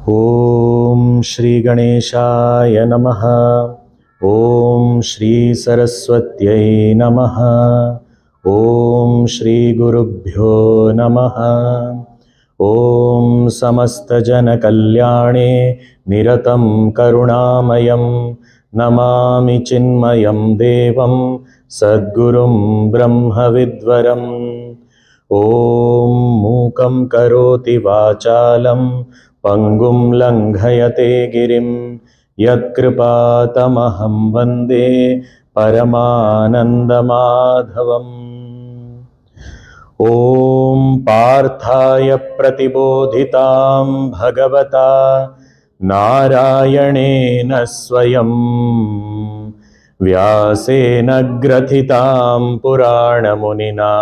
ओम श्री गणेशाय नमः। ओम श्री सरस्वत्यै नमः। ओम श्री गुरुभ्यो नमः। ओम समस्त जन कल्याणे निरतं करुणामयं नमामि चिन्मयं देवं सद्गुरुं ब्रह्मविद्वरम्। ओम मूकं करोति वाचालं पंगुं लंघयते गिरिं यत्कृपातमहं वन्दे परमानन्दमाधवम्। ॐ पार्थाय प्रतिबोधितां भगवता नारायणेन स्वयं व्यासेन ग्रथितां पुराणमुनिना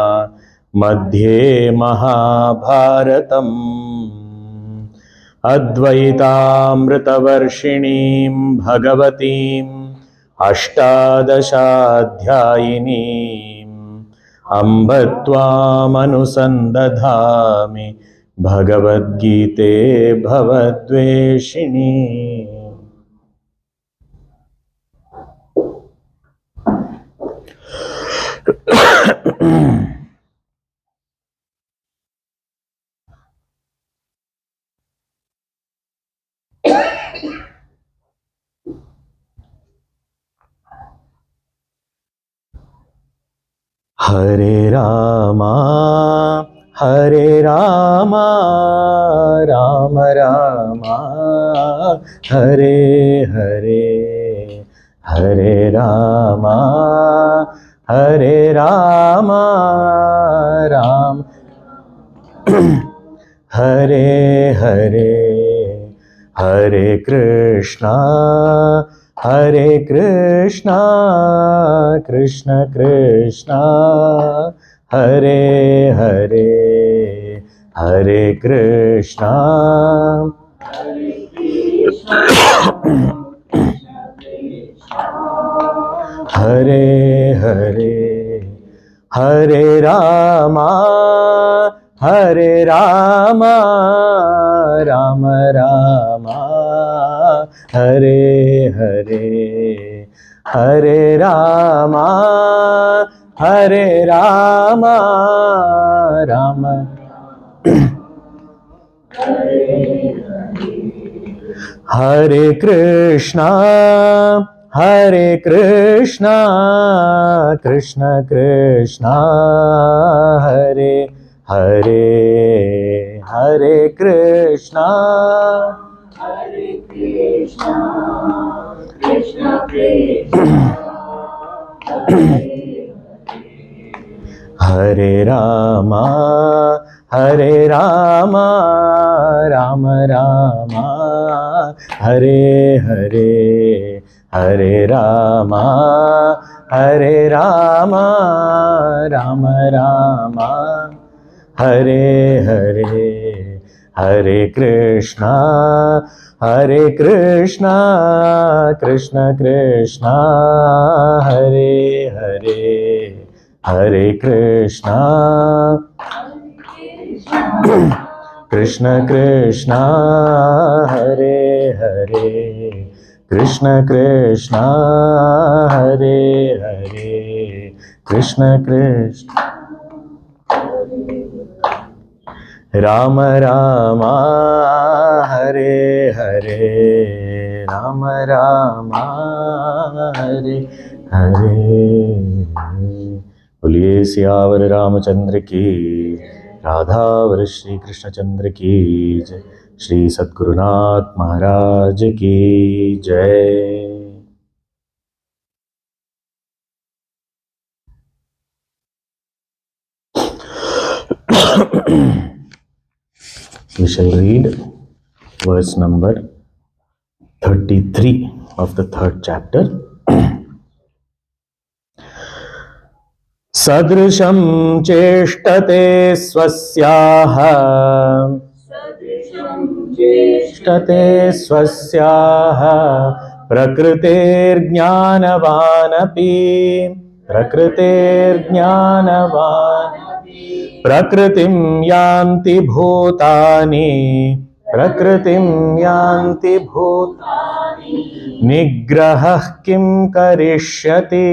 मध्ये महाभारतम् अद्वैतामृतवर्षिणीं भगवतीम् अष्टादशाध्यायिनीम् अम्ब त्वामनुसन्दधामि भगवद्गीते भवद्वेषिणी। हरे रामा राम रामा हरे हरे, हरे रामा राम हरे हरे, हरे कृष्णा कृष्ण कृष्णा हरे हरे, हरे कृष्णा हरे हरे, हरे रामा राम रामा हरे हरे, हरे रामा राम हरे कृष्णा कृष्ण कृष्णा हरे हरे, हरे कृष्णा कृष्ण कृष्ण हरे रामा राम रामा हरे हरे, हरे रामा राम रामा हरे हरे, हरे कृष्णा कृष्ण कृष्णा हरे हरे, हरे कृष्णा कृष्ण कृष्णा हरे हरे, कृष्ण कृष्णा हरे हरे, कृष्ण कृष्ण राम रामा हरे हरे, राम रामा हरे हरे। बोलिए सियावर रामचंद्र की, राधावर श्री कृष्णचंद्र की जय। श्री सद्गुरुनाथ महाराज की जय। We shall read verse number 33 of the third chapter. सदृशं चेष्टते स्वस्याः प्रकृतेर्ज्ञानवानपि प्रकृतिं यान्ति भूतानि प्रकृतिं यान्ति भूत निग्रहः किं करिष्यति.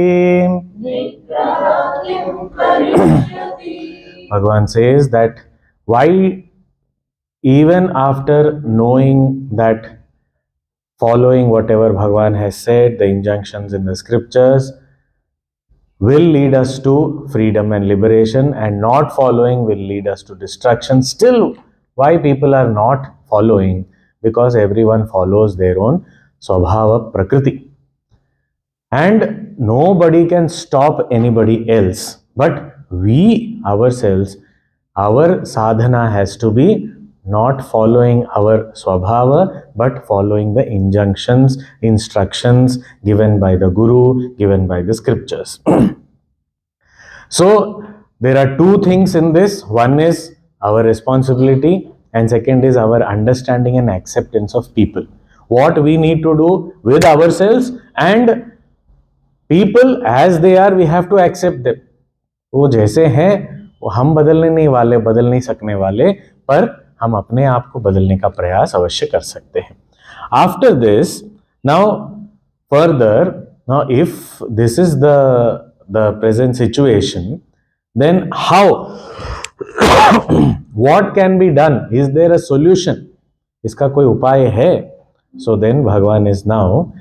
Bhagavan says that why even after knowing that following whatever Bhagavan has said, the injunctions in the scriptures will lead us to freedom and liberation, and not following will lead us to destruction. Still, why people are not following? Because everyone follows their own swabhava prakriti. And nobody can stop anybody else. But we ourselves, our sadhana has to be not following our swabhava, but following the injunctions, instructions given by the Guru, given by the scriptures. So, there are two things in this. One is our responsibility, and second is our understanding and acceptance of people. What we need to do with ourselves, and people as they are, we have to accept them. वो जैसे हैं वो हम बदलने नहीं वाले, बदल नहीं सकने वाले, पर हम अपने आप को बदलने का प्रयास अवश्य कर सकते हैं. After this, now further, now if this is the present situation, then how? What can be done? Is there a solution? इसका कोई उपाय है? So then Bhagavan is now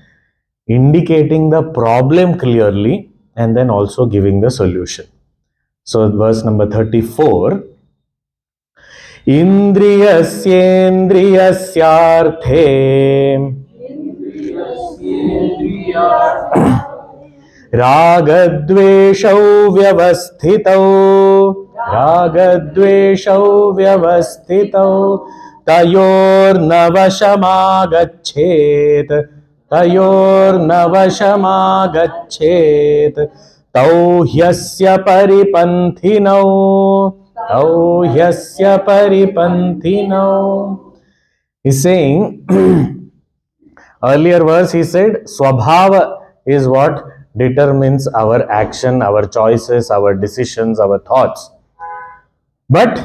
indicating the problem clearly and then also giving the solution. So verse number 34, Indriyasyendriyasyarthe Ragadveshau vyavasthitau tayornavashamagachet तौ ह्यस्य परिपन्थिनौ. He's saying, earlier verse he said, Swabhava is what determines our action, our choices, our decisions, our thoughts. But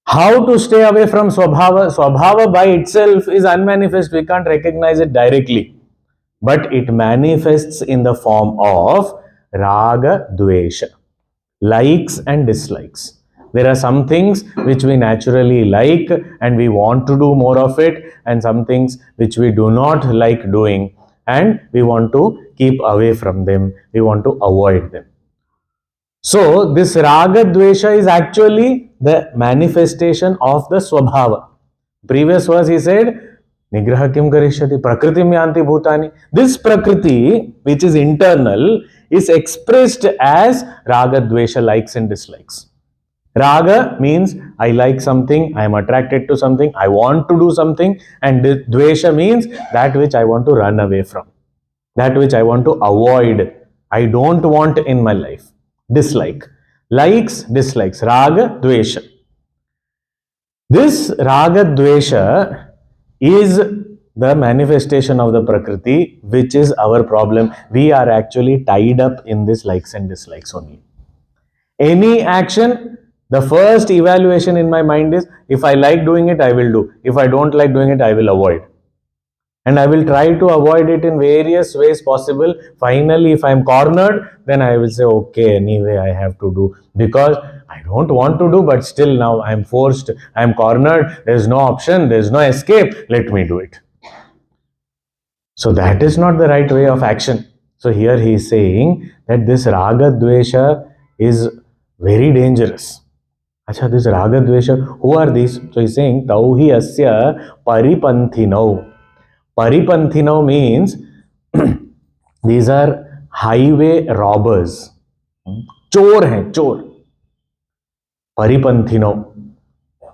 how to stay away from Swabhava? Swabhava by itself is unmanifest. We can't recognize it directly. But it manifests in the form of Raga Dvesha, likes and dislikes. There are some things which we naturally like and we want to do more of it, and some things which we do not like doing and we want to keep away from them, we want to avoid them. So this Raga Dvesha is actually the manifestation of the Swabhava. Previous verse he said, Nigraha kim karishyati prakritim yanti bhutani. This prakriti, which is internal, is expressed as Raga Dvesha, likes and dislikes. Raga means I like something, I am attracted to something, I want to do something, and Dvesha means that which I want to run away from, that which I want to avoid, I don't want in my life. Dislike. Likes, dislikes. Raga, Dvesha. This Raga, Dvesha is the manifestation of the Prakriti, which is our problem. We are actually tied up in this likes and dislikes only. Any action, the first evaluation in my mind is, if I like doing it, I will do. If I don't like doing it, I will avoid. And I will try to avoid it in various ways possible. Finally, if I am cornered, then I will say, okay, anyway, I have to do. Because I don't want to do, but still now I am forced, I am cornered, there is no option, there is no escape, let me do it. So that is not the right way of action. So here he is saying that this Raga Dvesha is very dangerous. Acha, this Raga Dvesha, who are these? So he is saying, Tauhi asya paripanthinau. Paripanthinau means these are highway robbers. चोर हैं, चोर. परिपंथिनो,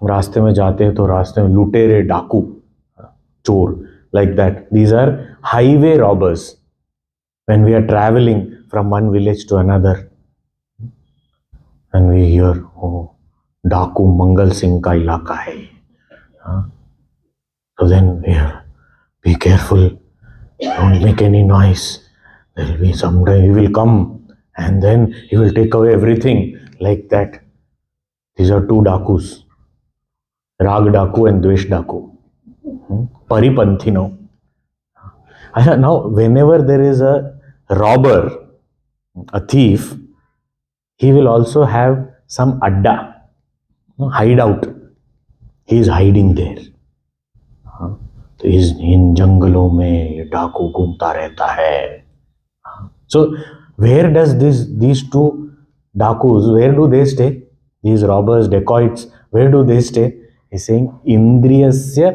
रास्ते में जाते हैं तो रास्ते में लुटेरे, डाकू, चोर, like that. These are highway robbers. When we are traveling from one village to another, and we hear, oh, डाकू मंगल सिंह का इलाका है. So then we are, be careful, don't make any noise. There will be someday he will come and then he will take away everything, like that. These are two dakus. Rag Daku and Dvesh Daku. Paripanthi now. Now, whenever there is a robber, a thief, he will also have some adda, hideout. He is hiding there. तो इन जंगलों में ये डाकू घूमता रहता है. So where does these two dakus, where do they stay? These robbers, dacoits, where do they stay? He's saying indriyasya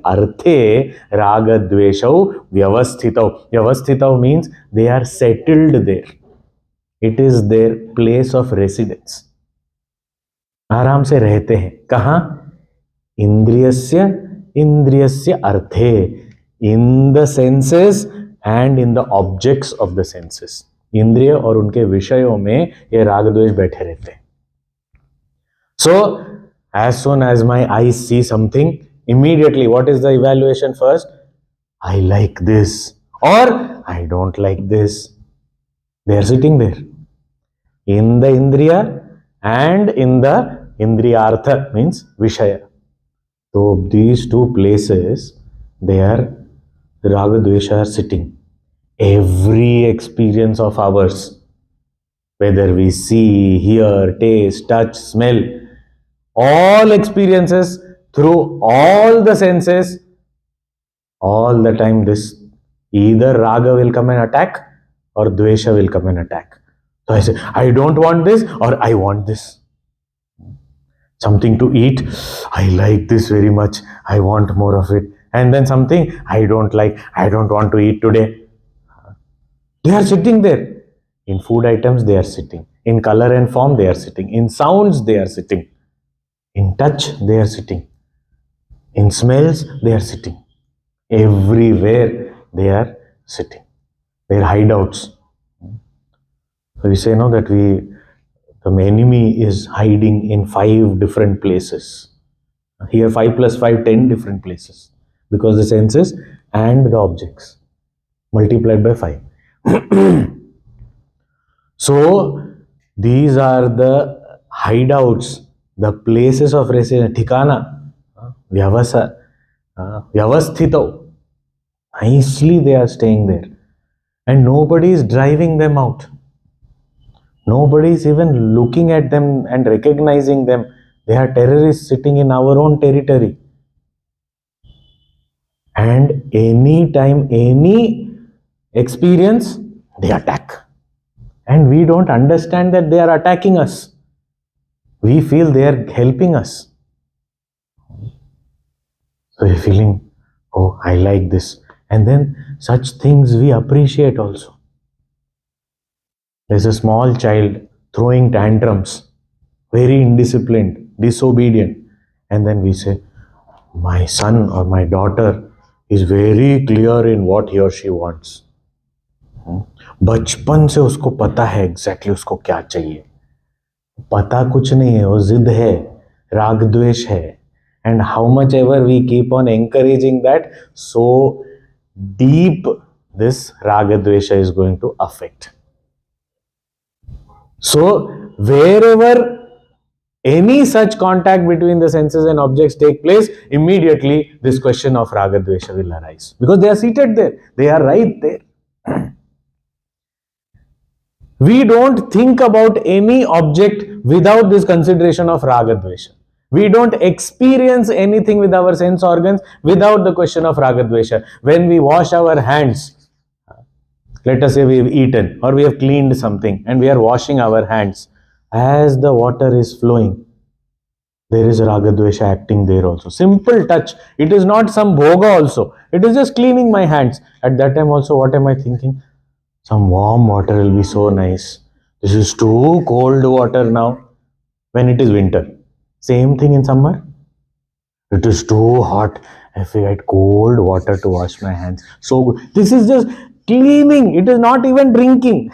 arthe raga dveshau vyavasthitau. Vyavasthitau means they are settled there. It is their place of residence. आराम से रहते हैं. कहाँ? इंद्रियस्य अर्थे, in the senses and in the objects of the senses. इंद्रिय और उनके विषयों में ये राग द्वेष बैठे रहते हैं. So as soon as my eyes see something, immediately what is the evaluation first? I like this or I don't like this. They are sitting there in the indriya and in the indriyartha, means vishaya. So these two places, they are raga dvesha are sitting. Every experience of ours, whether we see, hear, taste, touch, smell, all experiences through all the senses, all the time this either raga will come and attack or dvesha will come and attack. So I say, I don't want this or I want this. Something to eat, I like this very much, I want more of it. And then something I don't like, I don't want to eat today. They are sitting there. In food items, they are sitting. In color and form, they are sitting. In sounds, they are sitting. In touch, they are sitting. In smells, they are sitting. Everywhere, they are sitting. They are hideouts. So we say that the enemy is hiding in 5 different places. Here 5 plus 5, 10 different places. Because the senses and the objects multiplied by 5. So these are the hideouts, the places of residence, thikana, vyavasthito. Nicely they are staying there. And nobody is driving them out. Nobody is even looking at them and recognizing them. They are terrorists sitting in our own territory. And any time, any experience, they attack. And we don't understand that they are attacking us. We feel they are helping us. So we're feeling, oh, I like this. And then such things we appreciate also. There's a small child throwing tantrums, very indisciplined, disobedient. And then we say, my son or my daughter is very clear in what he or she wants. बचपन से उसको पता है exactly उसको क्या चाहिए. पता कुछ नहीं है, वो जिद है, राग द्वेष है. And how much ever we keep on encouraging that, so deep this raga dvesha is going to affect. So wherever any such contact between the senses and objects take place, immediately this question of raga dvesha will arise. Because they are seated there, they are right there. We don't think about any object without this consideration of raga dvesha. We don't experience anything with our sense organs without the question of raga dvesha. When we wash our hands, let us say we have eaten or we have cleaned something and we are washing our hands. As the water is flowing, there is raga dvesha acting there also. Simple touch. It is not some bhoga also. It is just cleaning my hands. At that time also, what am I thinking? Some warm water will be so nice. This is too cold water now when it is winter. Same thing in summer. It is too hot. If I get cold water to wash my hands. So good. This is just cleaning. It is not even drinking.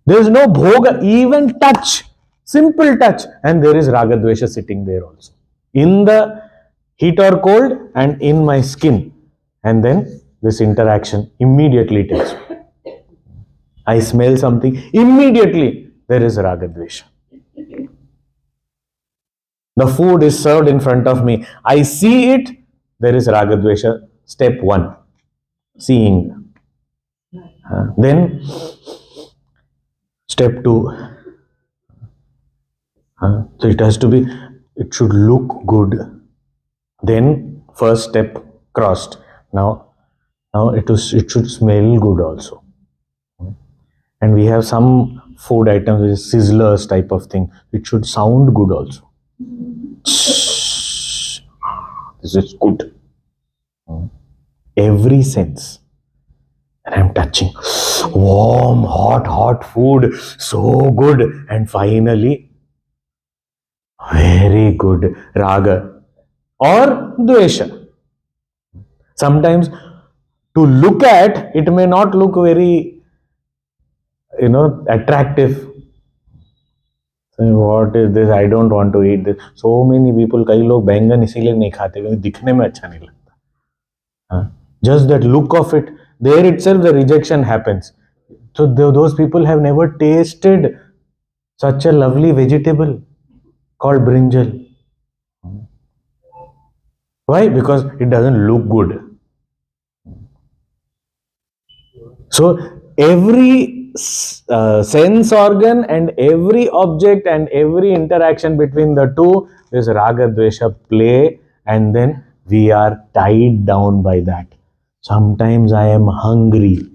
There is no bhoga, even touch. Simple touch. And there is raga dvesha sitting there also. In the heat or cold and in my skin. And then this interaction immediately takes place. I smell something, immediately there is raga dvesha. The food is served in front of me. I see it. There is Ragadvesha. Step 1. Seeing. Then step 2. So it has to be, it should look good. Then first step crossed. Now it should smell good also. And we have some food items which is sizzlers type of thing. It should sound good also. This is good. Every sense. And I'm touching. Warm, hot food. So good. And finally, very good. Raga or Dvesha. Sometimes to look at, it may not look very, attractive. What is this? I don't want to eat this. So many people, कई लोग बैंगन इसीलिए नहीं खाते क्योंकि दिखने में अच्छा नहीं लगता. Just that look of it, there itself the rejection happens. So those people have never tasted such a lovely vegetable called brinjal. Why? Because it doesn't look good. So every sense organ and every object and every interaction between the two is raga dvesha play, and then we are tied down by that. Sometimes I am hungry,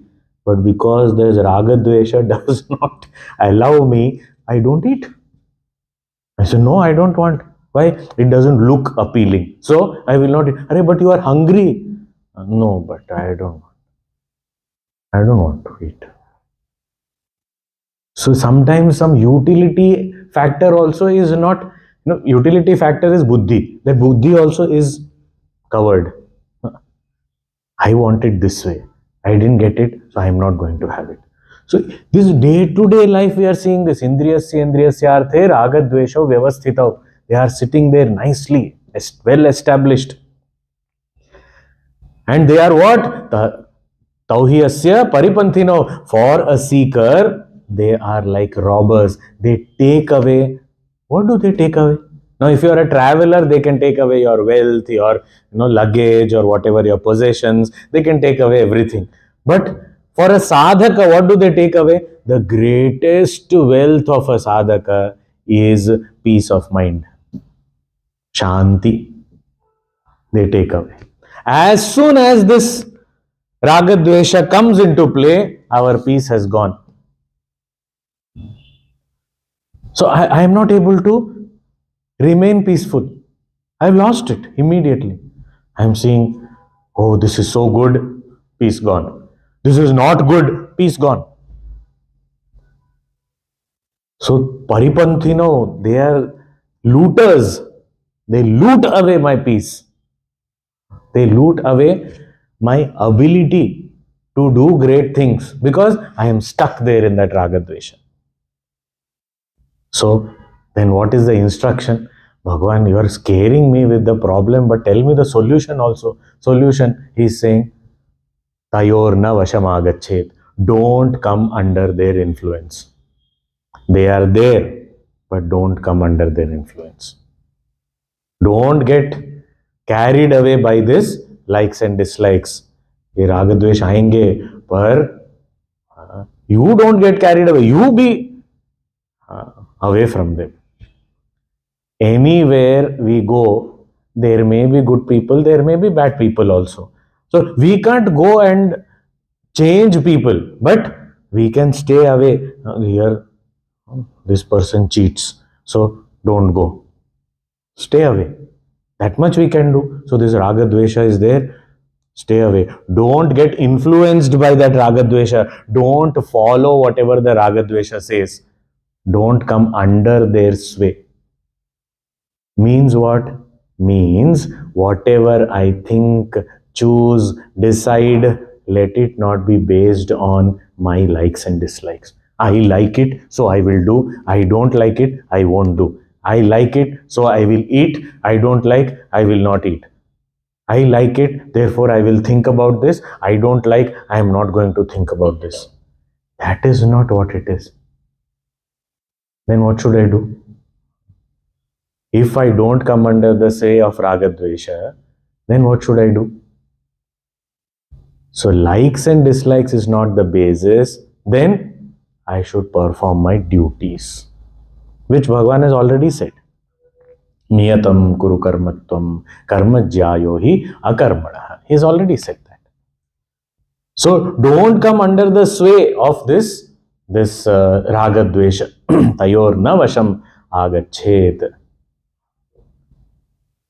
but because there's raga dvesha does not allow me, I don't eat. I say, no, I don't want. Why? It doesn't look appealing. So I will not eat. Arey, but you are hungry. No, but I don't want to eat. So sometimes some utility factor also is not, utility factor is buddhi. That buddhi also is covered. I want it this way. I didn't get it, so I am not going to have it. So this day-to-day life we are seeing this. Indriyasya arthe ragadvesho vyavasthitav. They are sitting there nicely, well established. And they are what? Tauhiyasya paripanthino. For a seeker, they are like robbers. They take away. What do they take away? Now, if you are a traveler, they can take away your wealth, your luggage, or whatever your possessions. They can take away everything. But for a sadhaka, what do they take away? The greatest wealth of a sadhaka is peace of mind. Shanti. They take away. As soon as this Ragadvesha comes into play, our peace has gone. So I am not able to remain peaceful. I've lost it immediately. I'm seeing, oh, this is so good, peace gone. This is not good, peace gone. So Paripanthino, they are looters. They loot away my peace. They loot away my ability to do great things because I am stuck there in that Ragadvesha. So then what is the instruction? Bhagavan, you are scaring me with the problem, but tell me the solution also. Solution, he is saying, Tayorna vashamagachet. Don't come under their influence. They are there, but don't come under their influence. Don't get carried away by this likes and dislikes. ये रागद्वेष आएंगे, पर you don't get carried away. You be away from them. Anywhere we go, there may be good people, there may be bad people also. So we can't go and change people, but we can stay away. Here, this person cheats, so don't go. Stay away. That much we can do. So this Ragadvesha is there. Stay away. Don't get influenced by that Ragadvesha. Don't follow whatever the Ragadvesha says. Don't come under their sway. Means what? Means whatever I think, choose, decide, let it not be based on my likes and dislikes. I like it, so I will do. I don't like it, I won't do. I like it, so I will eat. I don't like, I will not eat. I like it, therefore I will think about this. I don't like, I am not going to think about this. That is not what it is. Then what should I do? If I don't come under the sway of Ragadvesha, then what should I do? So likes and dislikes is not the basis. Then I should perform my duties, which Bhagavan has already said. Niyatam kuru karmatvam karmajyayo hi akarmana. He has already said that. So don't come under the sway of this ragadvesha. Tayor na vasham agachet.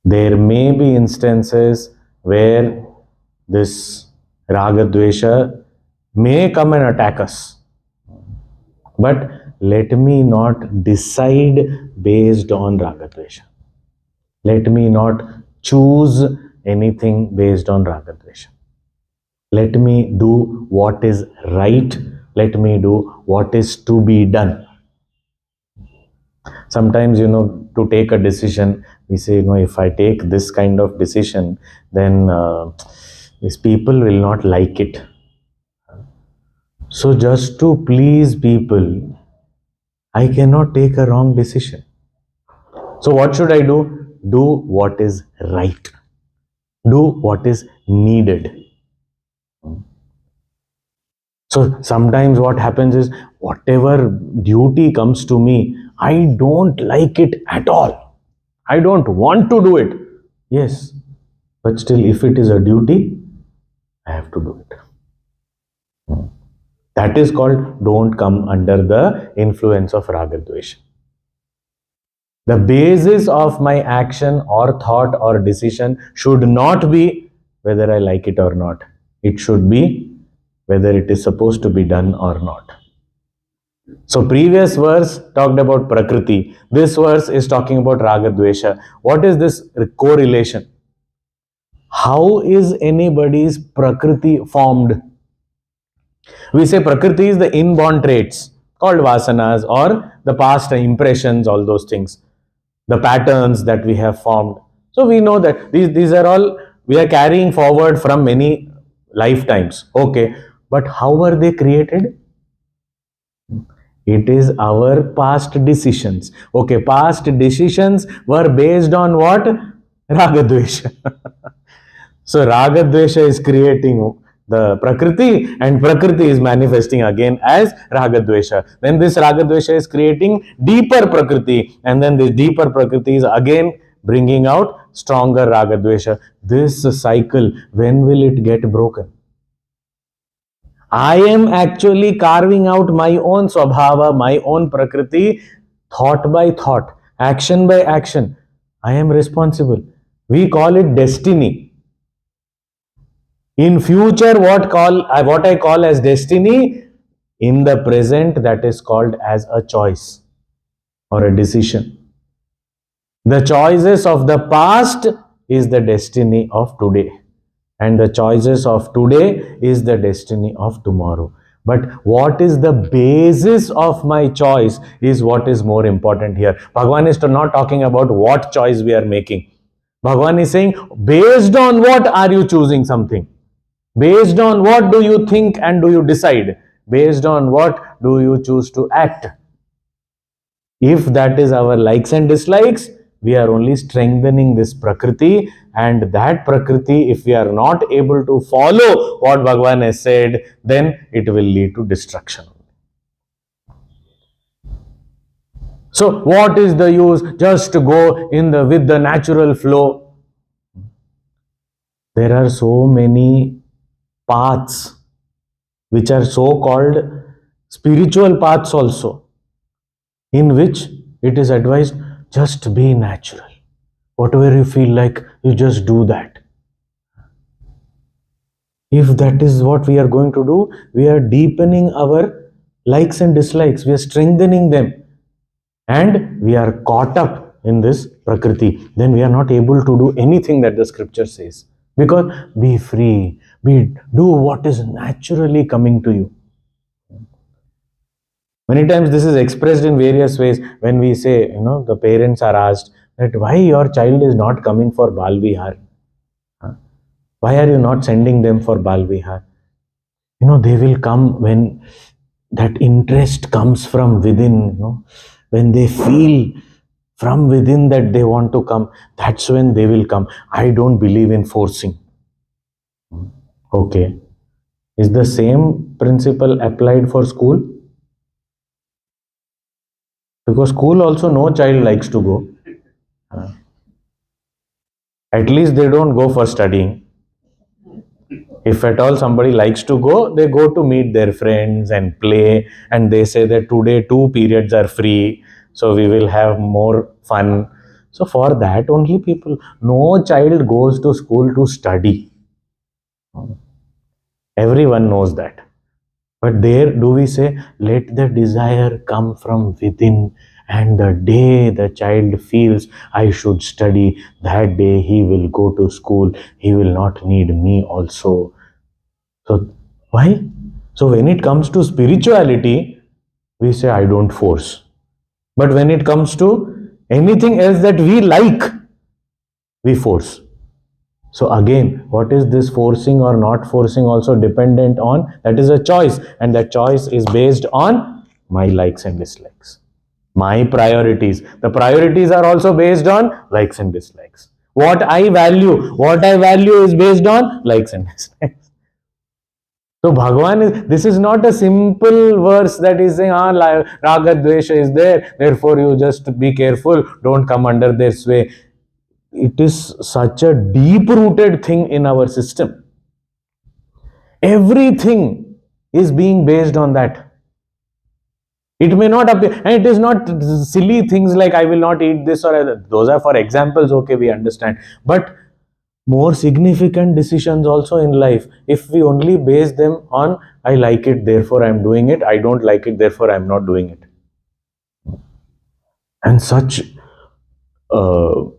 There may be instances where this ragadvesha may come and attack us. But let me not decide based on ragadvesha. Let me not choose anything based on ragadvesha. Let me do what is right. Let me do what is to be done. Sometimes, to take a decision, we say, if I take this kind of decision, then these people will not like it. So just to please people, I cannot take a wrong decision. So what should I do? Do what is right. Do what is needed. So sometimes what happens is, whatever duty comes to me, I don't like it at all. I don't want to do it. Yes, but still, if it is a duty, I have to do it. That is called don't come under the influence of ragadvesha. The basis of my action or thought or decision should not be whether I like it or not. It should be whether it is supposed to be done or not. So previous verse talked about Prakriti. This verse is talking about Ragadvesha. What is this correlation? How is anybody's Prakriti formed? We say Prakriti is the inborn traits called Vasanas, or the past impressions, all those things, the patterns that we have formed. So we know that these are all we are carrying forward from many lifetimes. Okay, but how were they created? It is our past decisions. Okay, past decisions were based on what? Ragadvesha. So Ragadvesha is creating the Prakriti, and Prakriti is manifesting again as Ragadvesha. Then this Ragadvesha is creating deeper Prakriti, and then this deeper Prakriti is again bringing out stronger Ragadvesha. This cycle, when will it get broken? I am actually carving out my own Swabhava, my own Prakriti, thought by thought, action by action. I am responsible. We call it destiny. In future, what I call as destiny, in the present, that is called as a choice or a decision. The choices of the past is the destiny of today, and the choices of today is the destiny of tomorrow. But what is the basis of my choice is what is more important here. Bhagavan is not talking about what choice we are making. Bhagavan is saying, based on what are you choosing something? Based on what do you think and do you decide? Based on what do you choose to act? If that is our likes and dislikes, we are only strengthening this Prakriti, and that Prakriti, if we are not able to follow what Bhagavan has said, then it will lead to destruction. So what is the use just to go with the natural flow? There are so many paths which are so called spiritual paths also, in which it is advised just be natural. Whatever you feel like, you just do that. If that is what we are going to do, we are deepening our likes and dislikes. We are strengthening them. And we are caught up in this Prakriti. Then we are not able to do anything that the scripture says. Because be free. Do what is naturally coming to you. Many times this is expressed in various ways. When we say, the parents are asked that why your child is not coming for Bal Vihar. Why are you not sending them for Bal Vihar? They will come when that interest comes from within, when they feel from within that they want to come, that's when they will come. I don't believe in forcing. Okay. Is the same principle applied for school? Because school also no child likes to go. At least they don't go for studying. If at all somebody likes to go, they go to meet their friends and play, and they say that today 2 periods are free, so we will have more fun. So for that only people, no child goes to school to study. Everyone knows that. But there do we say, let the desire come from within, and the day the child feels I should study, that day he will go to school, he will not need me also. So why? So when it comes to spirituality, we say I don't force. But when it comes to anything else that we like, we force. So again, what is this forcing or not forcing also dependent on? That is a choice, and that choice is based on my likes and dislikes, my priorities. The priorities are also based on likes and dislikes. What I value is based on likes and dislikes. So Bhagavan this is not a simple verse that is saying, Raga Dvesha is there, therefore you just be careful, don't come under their sway. It is such a deep-rooted thing in our system. Everything is being based on that. It may not appear, and it is not silly things like I will not eat this or other. Those are for examples, okay, we understand. But more significant decisions also in life, if we only base them on I like it, therefore I am doing it, I don't like it, therefore I am not doing it. And such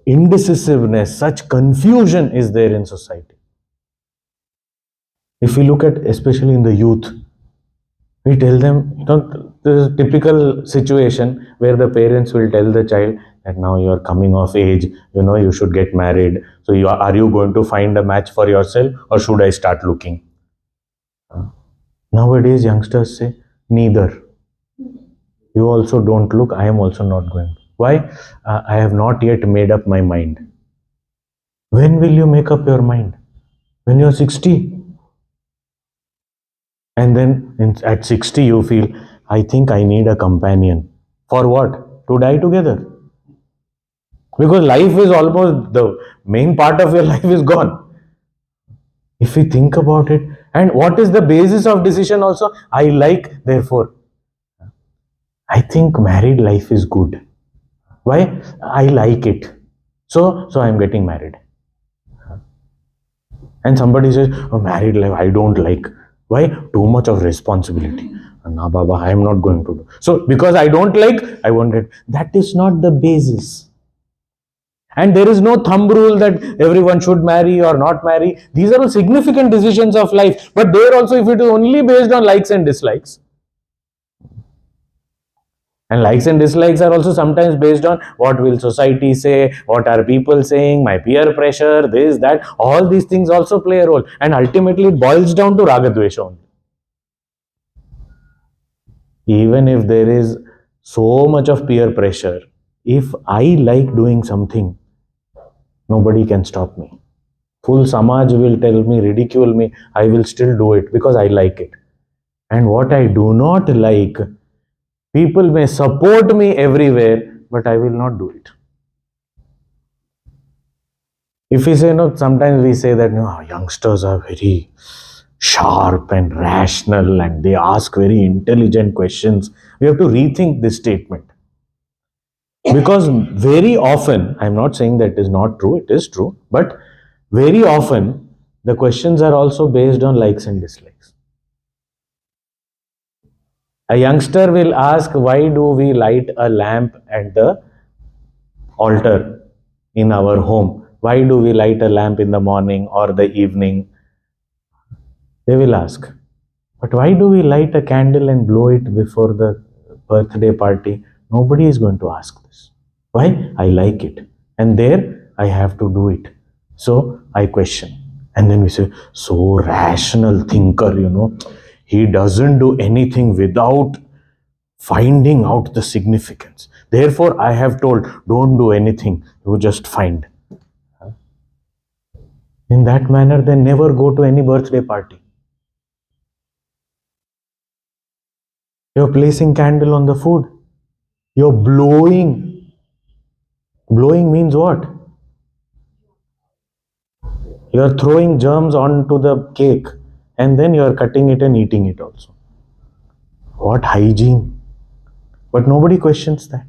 indecisiveness, such confusion is there in society. If we look at, especially in the youth, we tell them, the typical situation where the parents will tell the child that now you are coming of age, you should get married. So are you going to find a match for yourself, or should I start looking? Nowadays, youngsters say, neither. You also don't look, I am also not going. Why? I have not yet made up my mind. When will you make up your mind? When you're 60? And then at 60 you feel, I think I need a companion. For what? To die together. Because life is almost, the main part of your life is gone. If we think about it, and what is the basis of decision also? I like, therefore, I think married life is good. Why? I like it. So I am getting married. And somebody says, oh, married life, I don't like. Why? Too much of responsibility. No, Baba, I am not going to do. So, because I don't like, I want it. That is not the basis. And there is no thumb rule that everyone should marry or not marry. These are all significant decisions of life. But there also, if it is only based on likes and dislikes, and likes and dislikes are also sometimes based on what will society say, what are people saying, my peer pressure, this, that. All these things also play a role. And ultimately, it boils down to Raga Dvesha only. Even if there is so much of peer pressure, if I like doing something, nobody can stop me. Full Samaj will tell me, ridicule me, I will still do it because I like it. And what I do not like, people may support me everywhere, but I will not do it. If we say, no, sometimes we say that youngsters are very sharp and rational and they ask very intelligent questions. We have to rethink this statement. Because very often, I'm not saying that is not true, it is true, but very often the questions are also based on likes and dislikes. A youngster will ask, why do we light a lamp at the altar in our home? Why do we light a lamp in the morning or the evening? They will ask. But why do we light a candle and blow it before the birthday party? Nobody is going to ask this. Why? I like it. And there I have to do it. So I question. And then we say, so rational thinker, he doesn't do anything without finding out the significance. Therefore, I have told, don't do anything, you just find. In that manner, they never go to any birthday party. You're placing candle on the food. You're blowing. Blowing means what? You're throwing germs onto the cake and then you're cutting it and eating it also. What hygiene? But nobody questions that.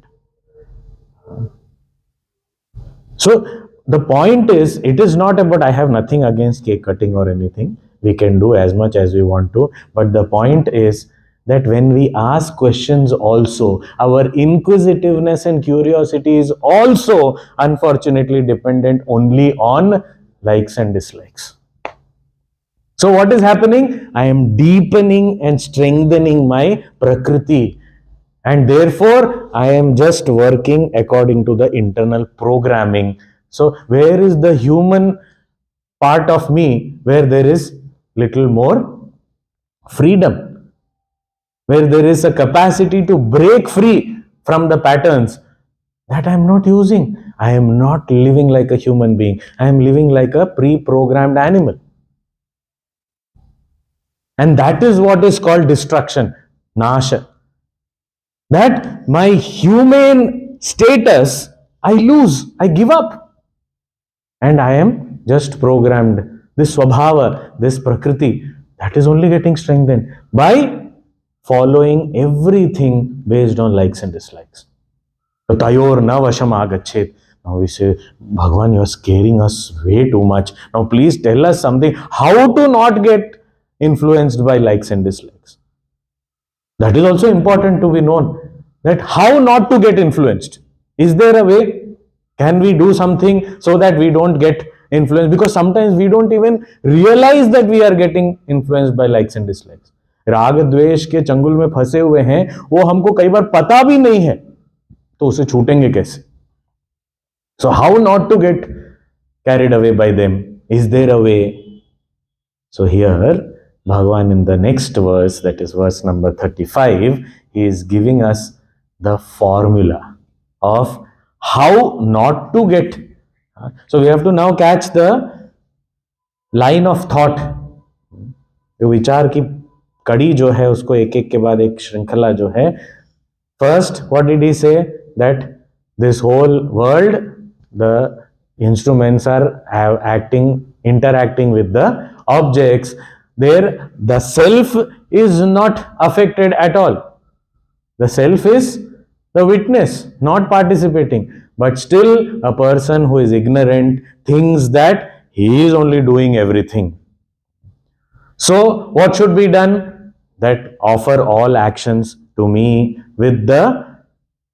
So the point is, it is not about, I have nothing against cake cutting or anything. We can do as much as we want to. But the point is that when we ask questions also, our inquisitiveness and curiosity is also unfortunately dependent only on likes and dislikes. So what is happening? I am deepening and strengthening my prakriti. And therefore, I am just working according to the internal programming. So where is the human part of me where there is little more freedom? Where there is a capacity to break free from the patterns that I am not using. I am not living like a human being. I am living like a pre-programmed animal. And that is what is called destruction, nasha. That my human status, I lose, I give up. And I am just programmed. This swabhava, this prakriti, that is only getting strengthened by following everything based on likes and dislikes. Tayor na vasham agachet. Now we say, Bhagwan, you are scaring us way too much. Now please tell us something, how to not get influenced by likes and dislikes. That is also important to be known, that how not to get influenced. Is there a way? Can we do something so that we don't get influenced? Because sometimes we don't even realize that we are getting influenced by likes and dislikes. राग द्वेष के चंगुल में फंसे हुए हैं, वो हमको कई बार पता भी नहीं है, तो उसे छूटेंगे कैसे? So how not to get carried away by them? Is there a way? So here Bhagavan in the next verse, that is verse number 35, he is giving us the formula of how not to get. So we have to now catch the line of thought. जो विचार की कड़ी जो है उसको एक एक के बाद एक श्रृंखला जो है. First, what did he say? That this whole world, the instruments are interacting with the objects. There, the self is not affected at all. The self is the witness, not participating. But still, a person who is ignorant thinks that he is only doing everything. So, what should be done? That offer all actions to me with the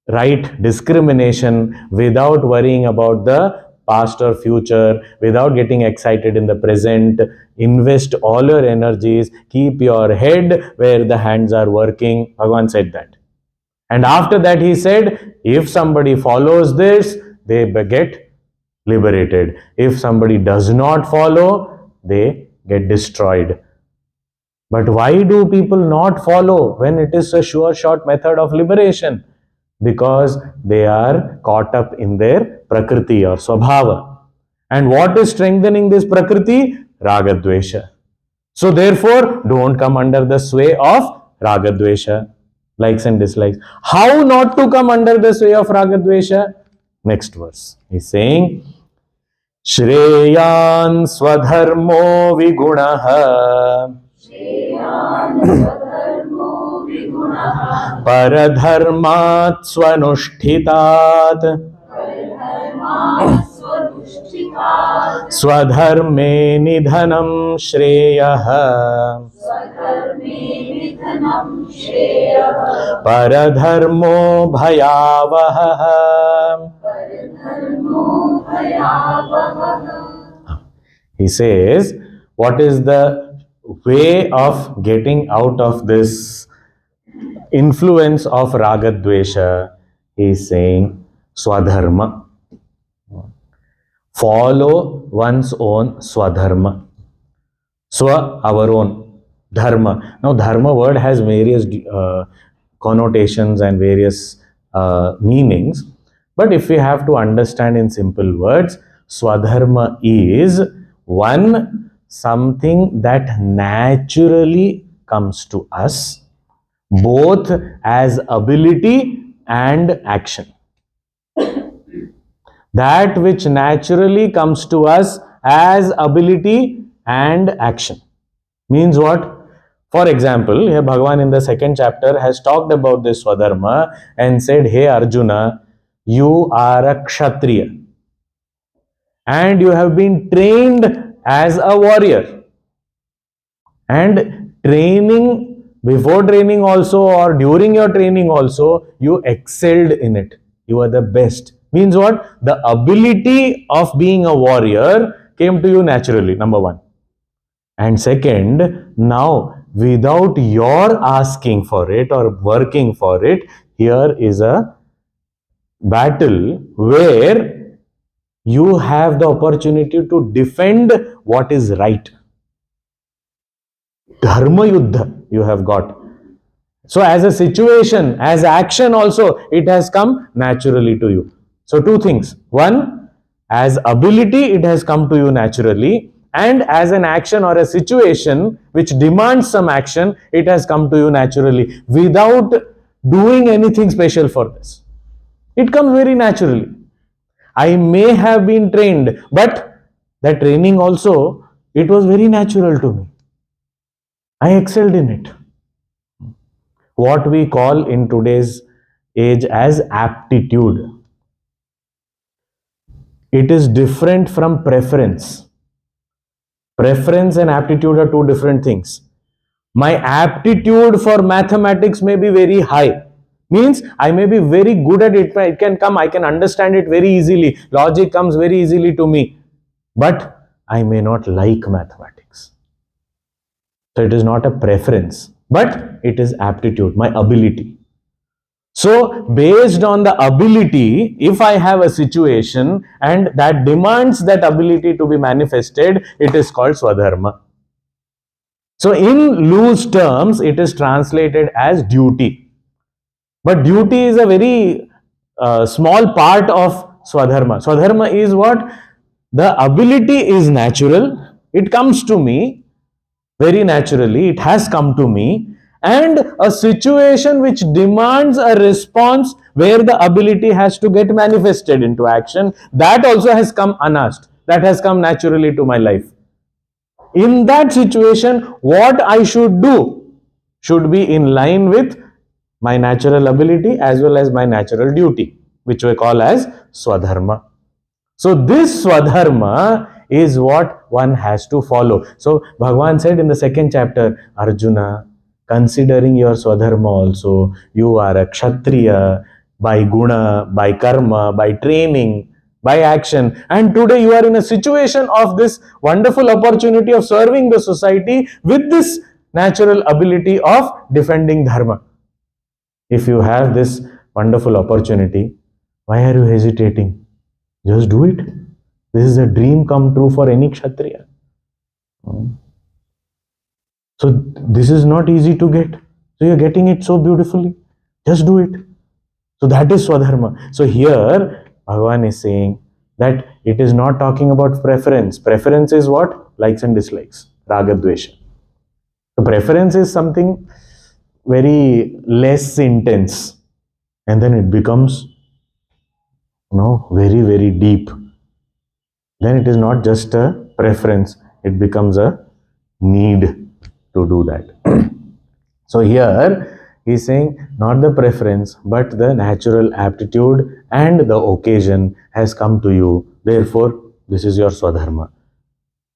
right discrimination, without worrying about the past or future, without getting excited in the present. Invest all your energies, keep your head where the hands are working. Bhagavan said that. And after that he said, if somebody follows this, they get liberated. If somebody does not follow, they get destroyed. But why do people not follow when it is a sure shot method of liberation? Because they are caught up in their prakriti or swabhava. And what is strengthening this prakriti? Ragadvesha. So therefore, don't come under the sway of Ragadvesha, likes and dislikes. How not to come under the sway of Ragadvesha? Next verse. He's saying, Shreyan swadharmo vigunaha paradharmat swanushtitat Swadharme nidhanam shreyah Paradharmo bhayavah. He says, what is the way of getting out of this influence of ragadvesha? He is saying, swadharma. Follow one's own swadharma. Swa, our own. Dharma. Now, dharma word has various connotations and various meanings. But if we have to understand in simple words, Swadharma is one, something that naturally comes to us, both as ability and action. That which naturally comes to us as ability and action. Means what? For example, here Bhagavan in the second chapter has talked about this Swadharma and said, hey Arjuna, you are a Kshatriya and you have been trained as a warrior. And training, before training also or during your training also, you excelled in it. You are the best. Means what? The ability of being a warrior came to you naturally, number one. And second, now without your asking for it or working for it, here is a battle where you have the opportunity to defend what is right. Dharma Yuddha you have got. So as a situation, as action also, it has come naturally to you. So two things. One, as ability, it has come to you naturally. And as an action or a situation which demands some action, it has come to you naturally without doing anything special for this. It comes very naturally. I may have been trained, but that training also, it was very natural to me. I excelled in it. What we call in today's age as aptitude. It is different from preference. Preference and aptitude are two different things. My aptitude for mathematics may be very high. Means I may be very good at it. It can come, I can understand it very easily. Logic comes very easily to me. But I may not like mathematics. So it is not a preference, but it is aptitude, my ability. So based on the ability, if I have a situation and that demands that ability to be manifested, it is called Swadharma. So in loose terms, it is translated as duty. But duty is a very small part of Swadharma. Swadharma is what? The ability is natural. It comes to me very naturally. It has come to me. And a situation which demands a response where the ability has to get manifested into action, that also has come unasked. That has come naturally to my life. In that situation, what I should do should be in line with my natural ability as well as my natural duty, which we call as Swadharma. So this Swadharma is what one has to follow. So Bhagavan said in the second chapter, Arjuna, considering your Swadharma also, you are a Kshatriya by guna, by karma, by training, by action. And today you are in a situation of this wonderful opportunity of serving the society with this natural ability of defending dharma. If you have this wonderful opportunity, why are you hesitating? Just do it. This is a dream come true for any Kshatriya. So this is not easy to get. So you are getting it so beautifully. Just do it. So that is Swadharma. So here Bhagavan is saying that it is not talking about preference. Preference is what? Likes and dislikes. Raga Dvesha. So preference is something very less intense. And then it becomes very, very deep. Then it is not just a preference. It becomes a need to do that. So here he is saying not the preference but the natural aptitude and the occasion has come to you. Therefore, this is your Swadharma.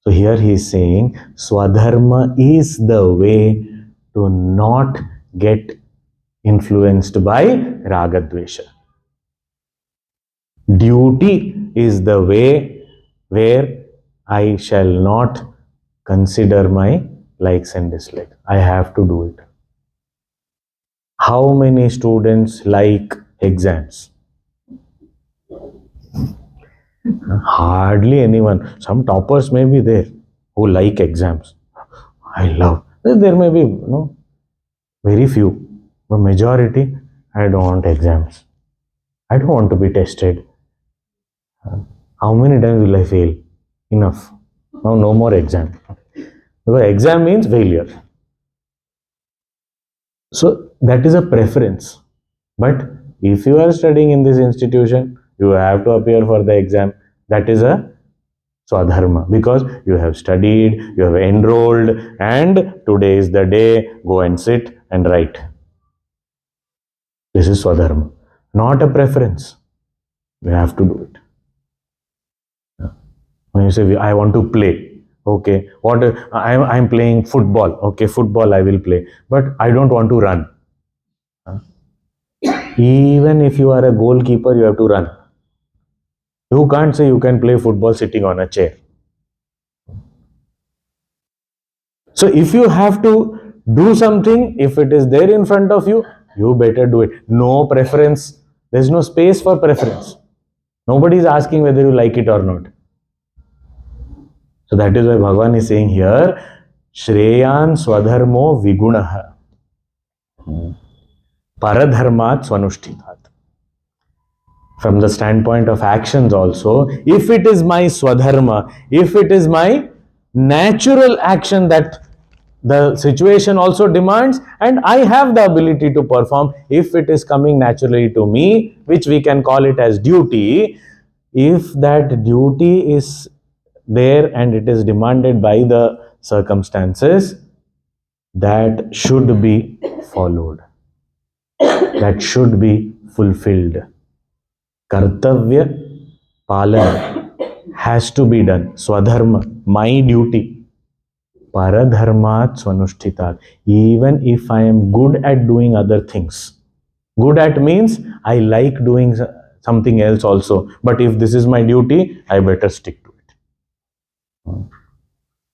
So here he is saying Swadharma is the way to not get influenced by Ragadvesha. Duty is the way where I shall not consider my likes and dislikes. I have to do it. How many students like exams? Hardly anyone. Some toppers may be there who like exams. I love. There may be very few. The majority, I don't want exams. I don't want to be tested. How many times will I fail? Enough. Now no more exam. Because exam means failure. So that is a preference. But if you are studying in this institution, you have to appear for the exam. That is a swadharma, because you have studied, you have enrolled, and today is the day, go and sit and write. This is swadharma, not a preference. You have to do it. When you say, I want to play, okay, what I'm playing football, okay, football I will play, but I don't want to run. Even if you are a goalkeeper, you have to run. You can't say you can play football sitting on a chair. So if you have to do something, if it is there in front of you, you better do it. No preference. There's no space for preference. Nobody is asking whether you like it or not. So that is why Bhagavan is saying here, Shreyan Swadharmo Vigunaha Paradharmat Swanushthitat. From the standpoint of actions also, if it is my Swadharma, if it is my natural action that the situation also demands and I have the ability to perform, if it is coming naturally to me, which we can call it as duty, if that duty is there and it is demanded by the circumstances, that should be followed, that should be fulfilled. Kartavya Palana has to be done. Swadharma, my duty. Paradharmat Swanushthitat. Even if I am good at doing other things. Good at means I like doing something else also. But if this is my duty, I better stick to it.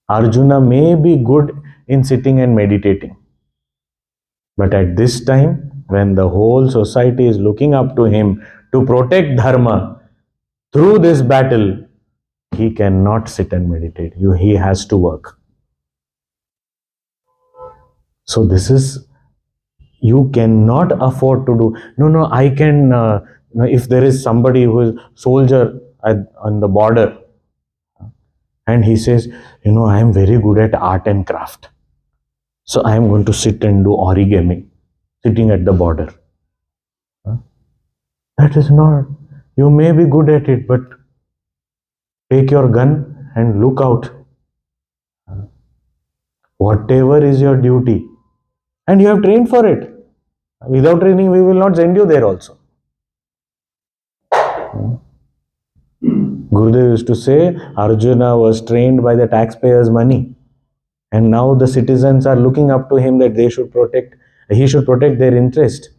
Arjuna may be good in sitting and meditating. But at this time, when the whole society is looking up to him to protect dharma, through this battle, he cannot sit and meditate. He has to work. So this is, you cannot afford to do. No, I can, if there is somebody who is soldier on the border, and he says, I am very good at art and craft. So I am going to sit and do origami, sitting at the border. That is not, you may be good at it, but take your gun and look out. Whatever is your duty, and you have trained for it. Without training, we will not send you there also. Gurudev used to say, Arjuna was trained by the taxpayers' money. And now the citizens are looking up to him that he should protect their interest.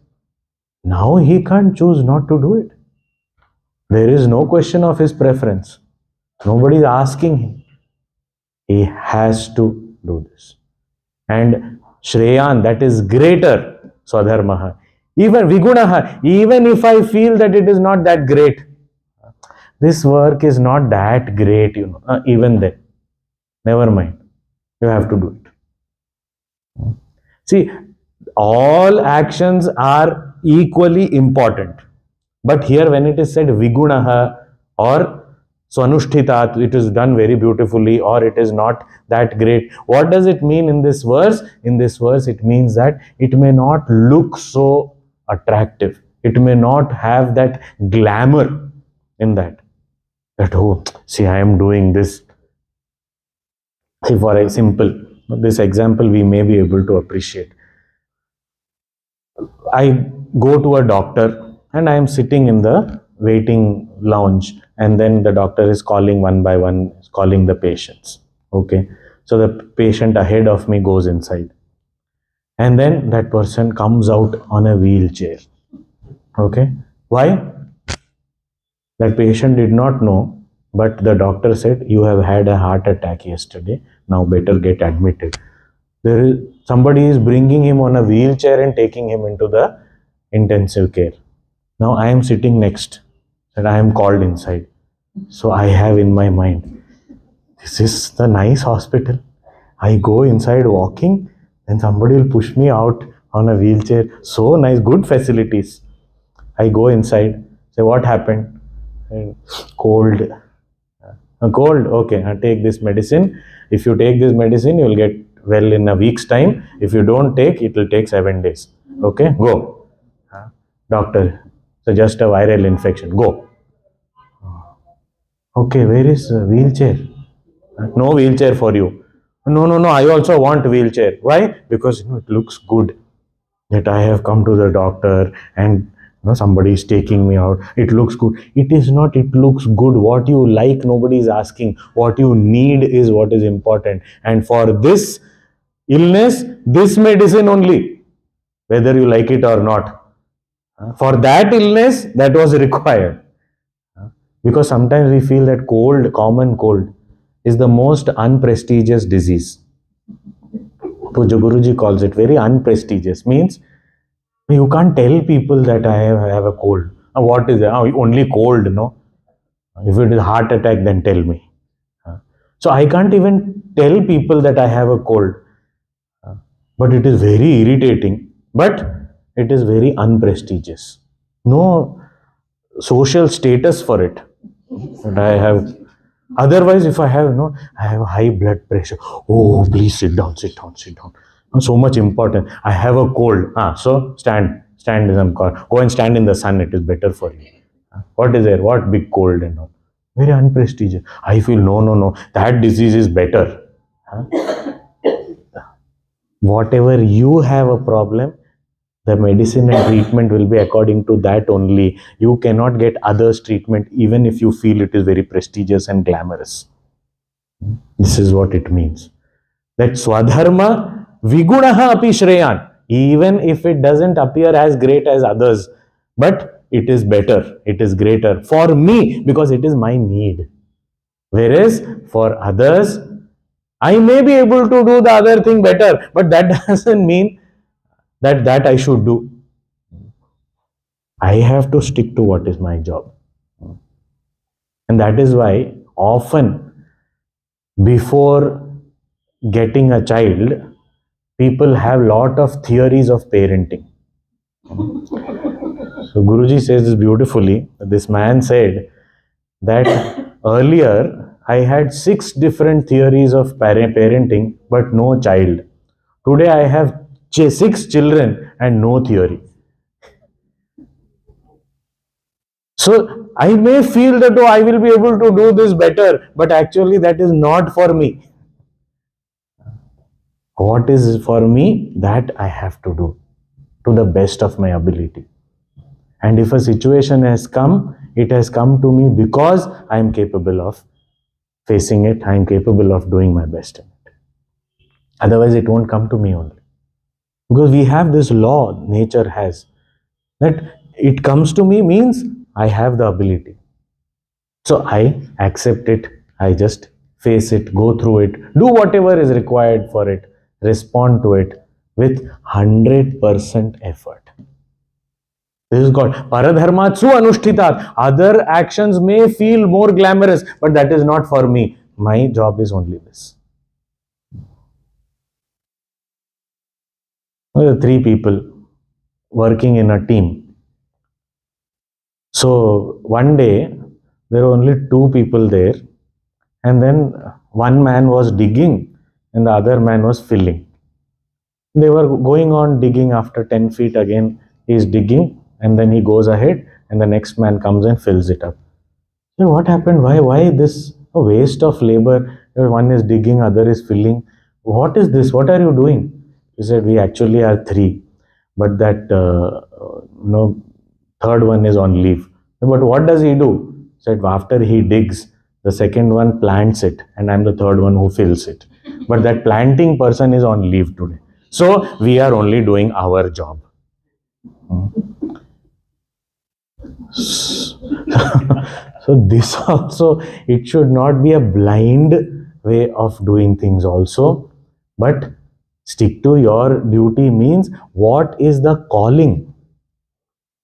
Now he can't choose not to do it. There is no question of his preference. Nobody is asking him. He has to do this. And Shreyan, that is greater, Swadharmaha. Even Vigunaha, even if I feel that it is not that great, this work is not that great, even then. Never mind. You have to do it. See, all actions are equally important. But here when it is said Vigunaha or Swanushthitat, it is done very beautifully, or it is not that great. What does it mean in this verse? In this verse, it means that it may not look so attractive. It may not have that glamour in that. That, oh, see, I am doing this. See, for a this example we may be able to appreciate. I go to a doctor and I am sitting in the waiting lounge, and then the doctor is calling one by one, calling the patients. Okay. So the patient ahead of me goes inside. And then that person comes out on a wheelchair. Okay. Why? That patient did not know, but the said, you have had a heart attack yesterday. Now better get admitted. Somebody is bringing him on a wheelchair and taking him into the intensive care. Now I am sitting next and I am called inside. So I have in my mind, this is the nice hospital. I go inside walking and somebody will push me out on a wheelchair. So nice, good facilities. I go inside, say, what happened? Cold. A cold? Okay, take this medicine. If you take this medicine, you will get well in a week's time. If you don't take, it will take 7 days. Okay, go. Doctor, so just a viral infection. Go. Okay, where is wheelchair? No wheelchair for you. No, no, no. I also want wheelchair. Why? Because it looks good that I have come to the doctor and somebody is taking me out. It looks good. It is not. It looks good. What you like, nobody is asking. What you need is what is important. And for this illness, this medicine only, whether you like it or not. For that illness, that was required. Because sometimes we feel that cold, common cold, is the most unprestigious disease. Puja Guruji calls it very unprestigious. Means you can't tell people that I have a cold. What is it? Only cold, no? If it is heart attack, then tell me. So I can't even tell people that I have a cold. But it is very irritating. But it is very unprestigious. No social status for it. But I have. Otherwise, if I have I have high blood pressure. Oh, please sit down, sit down, sit down. So much important. I have a cold. So stand in some car. Go and stand in the sun. It is better for you. What is there? What big cold and all? Very unprestigious. I feel no. That disease is better. Whatever you have a problem, the medicine and treatment will be according to that only. You cannot get others treatment even if you feel it is very prestigious and glamorous. This is what it means. That swadharma vigunaha api shreyan. Even if it doesn't appear as great as others, but it is better, it is greater for me because it is my need. Whereas for others, I may be able to do the other thing better, but that doesn't mean that I should do. I have to stick to what is my job. And that is why often before getting a child, people have lot of theories of parenting. So Guruji says this beautifully. This man said that earlier I had 6 different theories of parenting but no child. Today I have 6 children and no theory. So I may feel that I will be able to do this better, but actually that is not for me. What is for me, that I have to do to the best of my ability. And if a situation has come, it has come to me because I am capable of facing it. I am capable of doing my best in it. Otherwise, it won't come to me only. Because we have this law, nature has, that it comes to me means I have the ability. So I accept it. I just face it, go through it, do whatever is required for it, respond to it with 100% effort. This is called paradharmatsu anushtitat. Other actions may feel more glamorous, but that is not for me. My job is only this. There are 3 people working in a team. So one day there were only 2 people there, and then one man was digging and the other man was filling. They were going on digging. After 10 feet again he is digging, and then he goes ahead and the next man comes and fills it up. So what happened? Why this waste of labor? One is digging, other is filling. What is this? What are you doing? He said, we actually are 3, but that third one is on leave. But what does he do? He said, after he digs, the second one plants it, and I'm the third one who fills it. But that planting person is on leave today. So we are only doing our job. So this also, it should not be a blind way of doing things also, but stick to your duty means what is the calling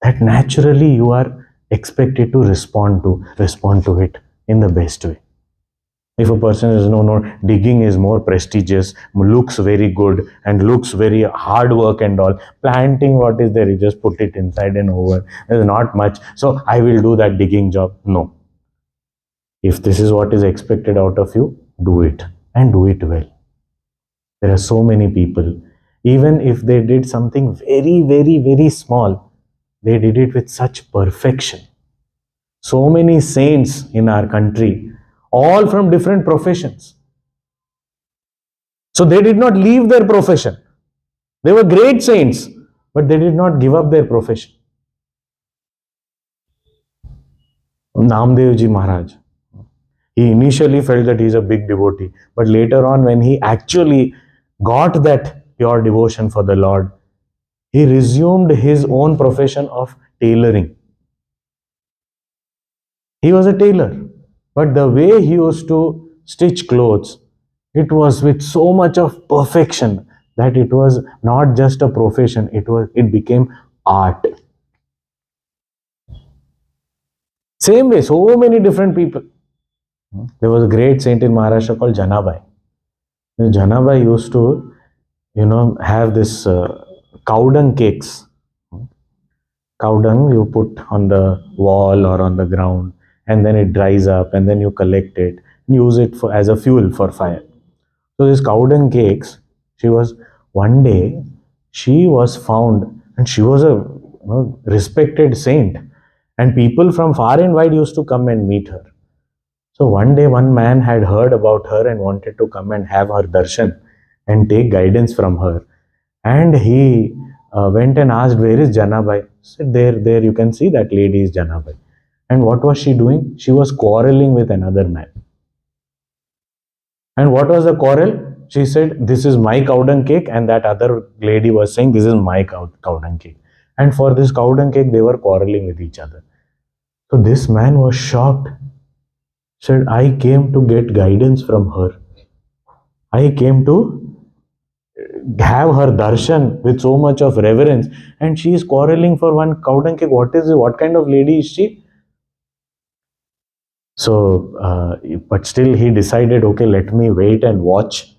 that naturally you are expected to respond to it in the best way. If a person is no, digging is more prestigious, looks very good, and looks very hard work and all. Planting, what is there? You just put it inside and over. There's not much. So I will do that digging job. No. If this is what is expected out of you, do it, and do it well. There are so many people, even if they did something very, very, very small, they did it with such perfection. So many saints in our country, all from different professions. So they did not leave their profession. They were great saints, but they did not give up their profession. Namdev Ji Maharaj, he initially felt that he is a big devotee, but later on, when he actually got that pure devotion for the Lord, he resumed his own profession of tailoring. He was a tailor, but the way he used to stitch clothes, it was with so much of perfection that it was not just a profession, it became art. Same way, so many different people. There was a great saint in Maharashtra called Janabai. Janabai used to, have this cow dung cakes. Cow dung you put on the wall or on the ground, and then it dries up, and then you collect it and use it as a fuel for fire. So these cow dung cakes, one day she was found, and she was a respected saint, and people from far and wide used to come and meet her. So one day one man had heard about her and wanted to come and have her darshan and take guidance from her. And he went and asked, where is Janabai? He said, there you can see that lady is Janabai. And what was she doing? She was quarreling with another man. And what was the quarrel? She said, this is my cow dung cake, and that other lady was saying, this is my cow dung cake. And for this cow dung cake, they were quarreling with each other. So this man was shocked. Said, I came to get guidance from her. I came to have her darshan with so much of reverence, and she is quarreling for one cow dung cake. What is it? What kind of lady is she? So, but still he decided, okay, let me wait and watch.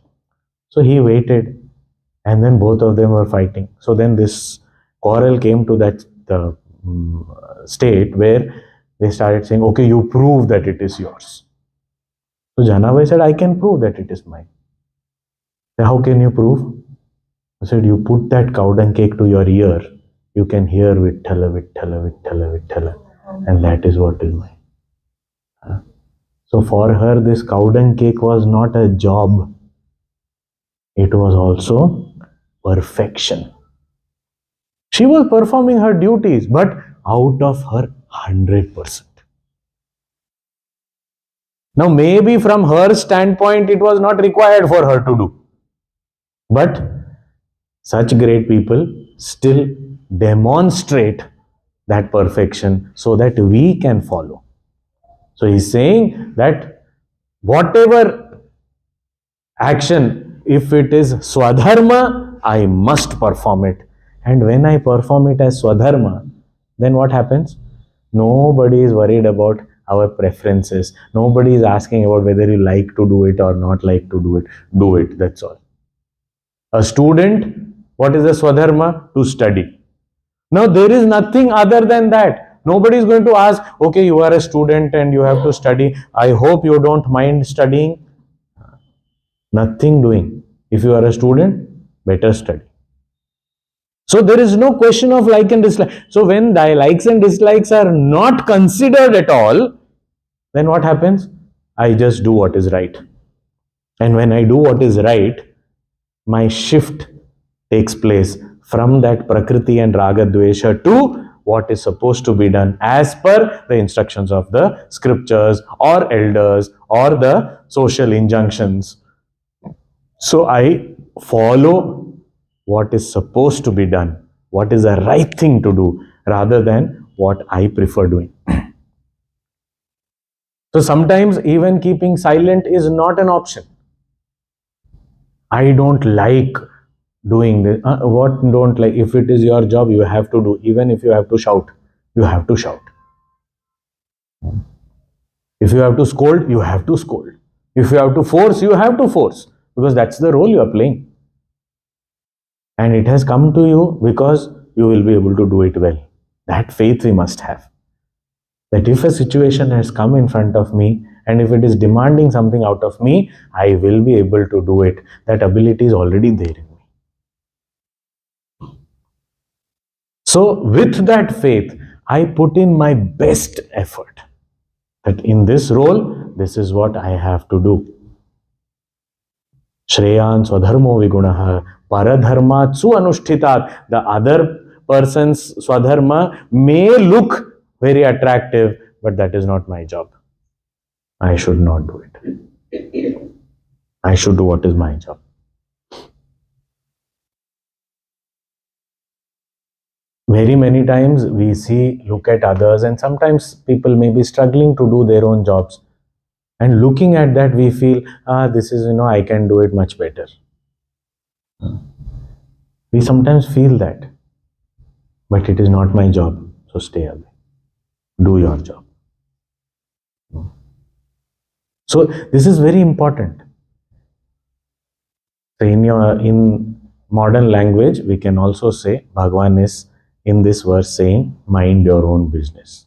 So he waited, and then both of them were fighting. So then this quarrel came to that state where they started saying, okay, you prove that it is yours. So Janabai said, I can prove that it is mine. So how can you prove? I said, you put that cow dung cake to your ear, you can hear Vitthala, Vitthala, Vitthala, Vitthala, and that is what is mine. So for her, this cow dung cake was not a job. It was also perfection. She was performing her duties, but out of her 100%. Now, maybe from her standpoint, it was not required for her to do. But such great people still demonstrate that perfection so that we can follow. So he's saying that whatever action, if it is swadharma, I must perform it. And when I perform it as swadharma, then what happens? Nobody is worried about our preferences. Nobody is asking about whether you like to do it or not like to do it. Do it, that's all. A student, what is the swadharma? To study. Now there is nothing other than that. Nobody is going to ask, okay, you are a student and you have to study. I hope you don't mind studying. Nothing doing. If you are a student, better study. So there is no question of like and dislike. So when thy likes and dislikes are not considered at all, then what happens? I just do what is right. And when I do what is right, my shift takes place from that prakriti and raga dvesha to what is supposed to be done as per the instructions of the scriptures or elders or the social injunctions. So I follow what is supposed to be done, what is the right thing to do, rather than what I prefer doing. So sometimes even keeping silent is not an option. I don't like doing this. What don't like? If it is your job, you have to do. Even if you have to shout, you have to shout. If you have to scold, you have to scold. If you have to force, you have to force, because that's the role you are playing. And it has come to you because you will be able to do it well. That faith we must have. That if a situation has come in front of me and if it is demanding something out of me, I will be able to do it. That ability is already there in me. So, with that faith, I put in my best effort. That in this role, this is what I have to do. Shreyan swadharmo vigunaha paradharmatsu anushtitat. The other person's swadharma may look very attractive, but that is not my job. I should not do it. I should do what is my job. Very many times we look at others, and sometimes people may be struggling to do their own jobs. And looking at that, we feel, this is, I can do it much better. We sometimes feel that. But it is not my job, so stay away. Do your job. So this is very important. So in modern language, we can also say, Bhagavan is in this verse saying, mind your own business.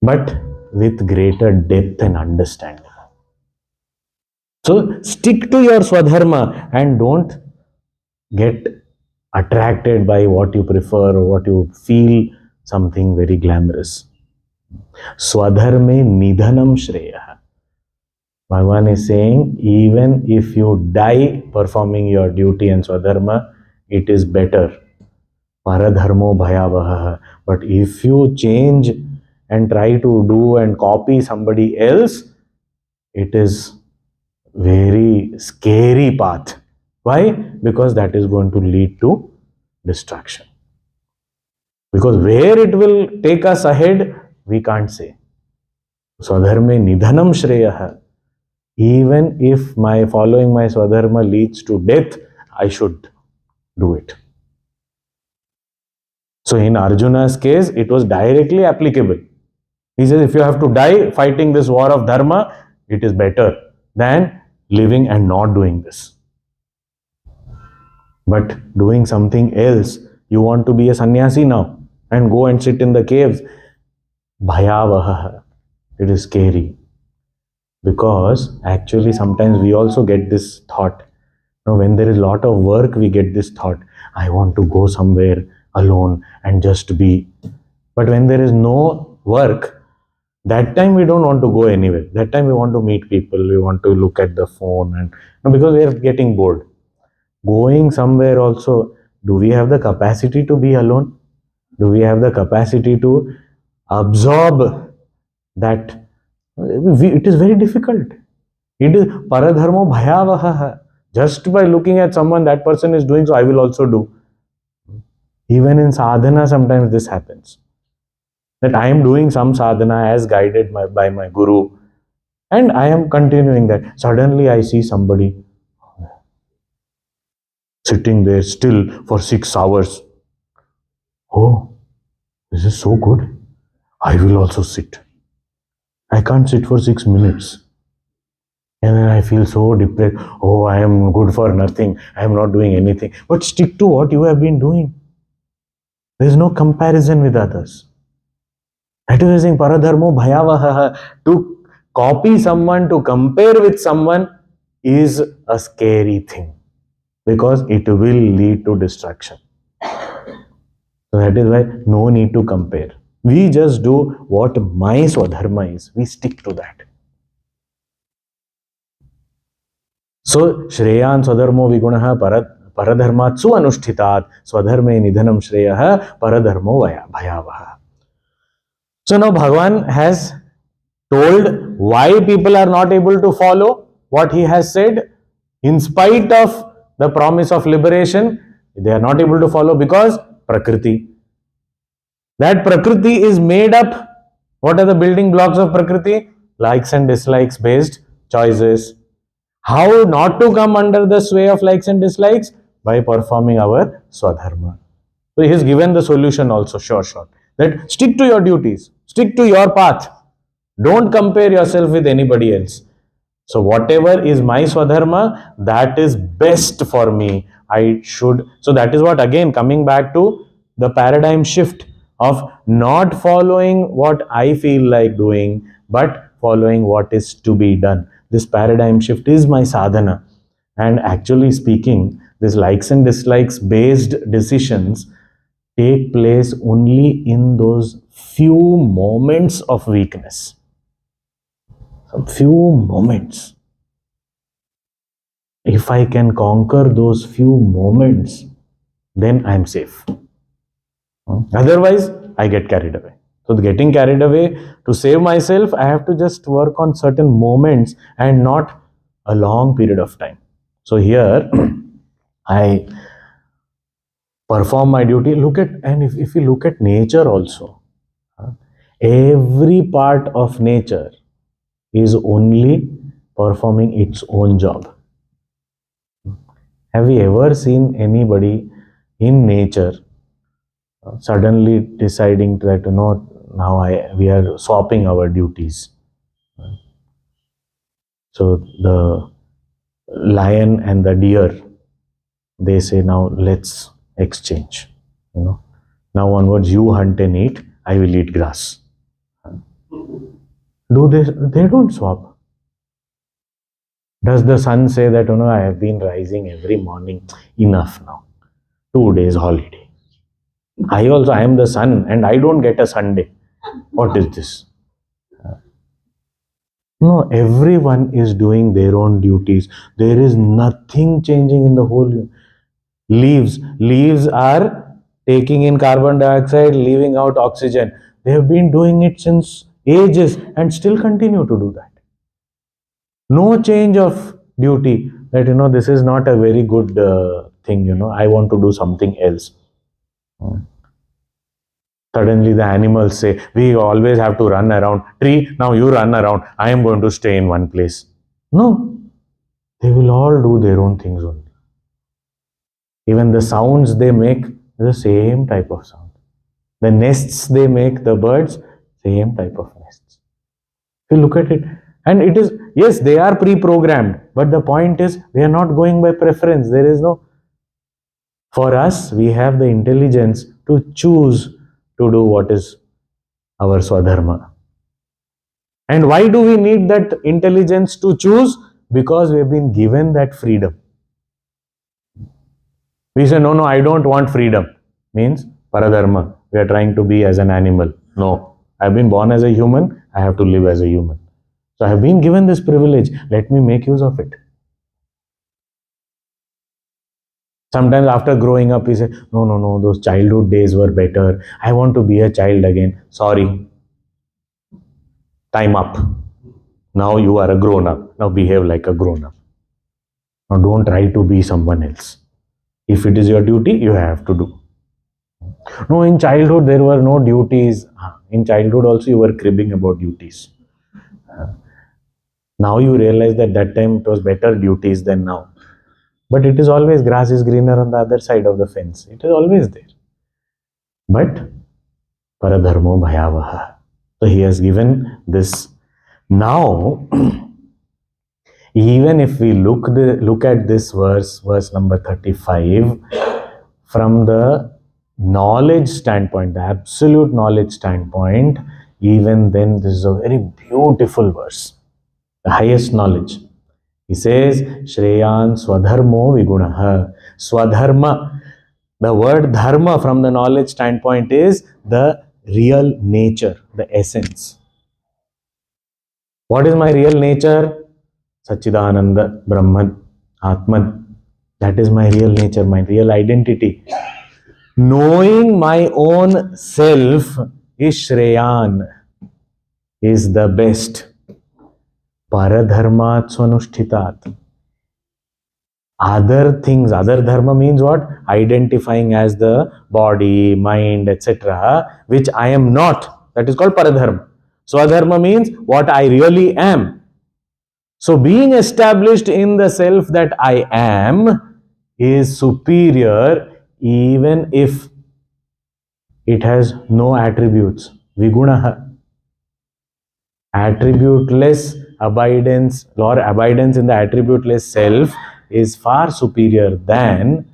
But with greater depth and understanding. So stick to your swadharma and don't get attracted by what you prefer or what you feel something very glamorous. Swadharme nidhanam shreya. Bhagavan is saying, even if you die performing your duty and swadharma, it is better. Paradharmo bhayavaha. But if you change and try to do and copy somebody else, it is very scary path. Why? Because that is going to lead to destruction. Because where it will take us ahead, we can't say. Swadharme nidhanam shreya. Even if my following my swadharma leads to death, I should do it. So in Arjuna's case, it was directly applicable. He says, if you have to die fighting this war of dharma, it is better than living and not doing this. But doing something else, you want to be a sannyasi now and go and sit in the caves, bhayavaha. It is scary. Because actually sometimes we also get this thought. When there is a lot of work, we get this thought, I want to go somewhere alone and just be. But when there is no work, that time we don't want to go anywhere. That time we want to meet people, we want to look at the phone, and because we are getting bored. Going somewhere also, do we have the capacity to be alone? Do we have the capacity to absorb that? It is very difficult. It is paradharmo bhayavaha. Just by looking at someone, that person is doing, so I will also do. Even in sadhana, sometimes this happens. That I am doing some sadhana as guided by my guru, and I am continuing that. Suddenly I see somebody sitting there still for 6 hours. Oh, this is so good. I will also sit. I can't sit for 6 minutes. And then I feel so depressed. Oh, I am good for nothing. I am not doing anything. But stick to what you have been doing. There is no comparison with others. That is saying paradharmo bhayavaha. To copy someone, to compare with someone is a scary thing. Because it will lead to destruction. So that is why no need to compare. We just do what my swadharma is. We stick to that. So, Shreyan swadharmo vigunaha paradharmatsu anushtitat swadharme nidhanam shreyaha paradharmo bhayavaha. So now Bhagavan has told why people are not able to follow what he has said. In spite of the promise of liberation, they are not able to follow because Prakriti. That Prakriti is made up. What are the building blocks of Prakriti? Likes and dislikes based choices. How not to come under the sway of likes and dislikes? By performing our swadharma. So he has given the solution also, sure. That stick to your duties. Stick to your path. Don't compare yourself with anybody else. So whatever is my swadharma, that is best for me. I should. So that is what, again, coming back to the paradigm shift of not following what I feel like doing, but following what is to be done. This paradigm shift is my sadhana. And actually speaking, this likes and dislikes based decisions take place only in those few moments of weakness. Some few moments. If I can conquer those few moments, then I'm safe. Otherwise, I get carried away. So, getting carried away, to save myself, I have to just work on certain moments and not a long period of time. So, here I perform my duty. Look at, and if you look at nature also, every part of nature is only performing its own job. Have you ever seen anybody in nature suddenly deciding that, now we are swapping our duties? So the lion and the deer, they say, now let's exchange. Now onwards you hunt and eat, I will eat grass. Do they don't swap. Does the sun say that, I have been rising every morning, enough now, 2 days holiday? I am the sun and I don't get a Sunday. What is this? No, everyone is doing their own duties. There is nothing changing in the whole. Leaves are taking in carbon dioxide, leaving out oxygen. They have been doing it since ages and still continue to do that. No change of duty that, this is not a very good thing, I want to do something else. Suddenly the animals say, we always have to run around. Tree, now you run around. I am going to stay in one place. No, they will all do their own things only. Even the sounds they make, the same type of sound. The nests they make, the birds, same type of nests. If you look at it, and it is, yes, they are pre-programmed, but the point is, they are not going by preference. There is no, for us, we have the intelligence to choose to do what is our swadharma. And why do we need that intelligence to choose? Because we have been given that freedom. We say, no, I don't want freedom. Means paradharma. We are trying to be as an animal. No, I have been born as a human. I have to live as a human. So I have been given this privilege. Let me make use of it. Sometimes after growing up, we say, no, those childhood days were better. I want to be a child again. Sorry. Time up. Now you are a grown-up. Now behave like a grown-up. Now don't try to be someone else. If it is your duty, you have to do. No, in childhood there were no duties. In childhood also you were cribbing about duties. Now you realize that time it was better duties than now. But it is always, grass is greener on the other side of the fence. It is always there. But paradharmo bhayavaha. So he has given this. Now, even if we look at this verse number 35, from the knowledge standpoint, the absolute knowledge standpoint, even then this is a very beautiful verse. The highest knowledge. He says, Shreyan Swadharmo Vigunaha. Swadharma. The word dharma from the knowledge standpoint is the real nature, the essence. What is my real nature? Sachidananda, Brahman, Atman. That is my real nature, my real identity. Knowing my own self is Shreyan, is the best. Paradharmat swanushthitat. Other things, other dharma means what? Identifying as the body, mind, etc., which I am not. That is called paradharma. Swadharma means what I really am. So being established in the self that I am is superior even if it has no attributes. Vigunaha. Attributeless abidance or abidance in the attributeless self is far superior than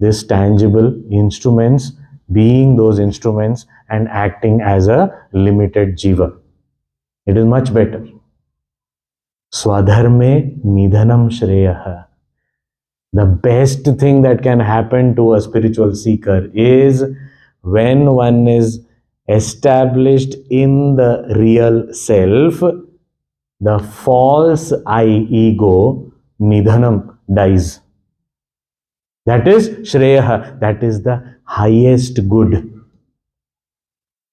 this tangible instruments, being those instruments and acting as a limited jiva. It is much better. Swadharme nidhanam shreyaha. The best thing that can happen to a spiritual seeker is when one is established in the real self, the false I ego, nidhanam, dies. That is shreyaha, that is the highest good.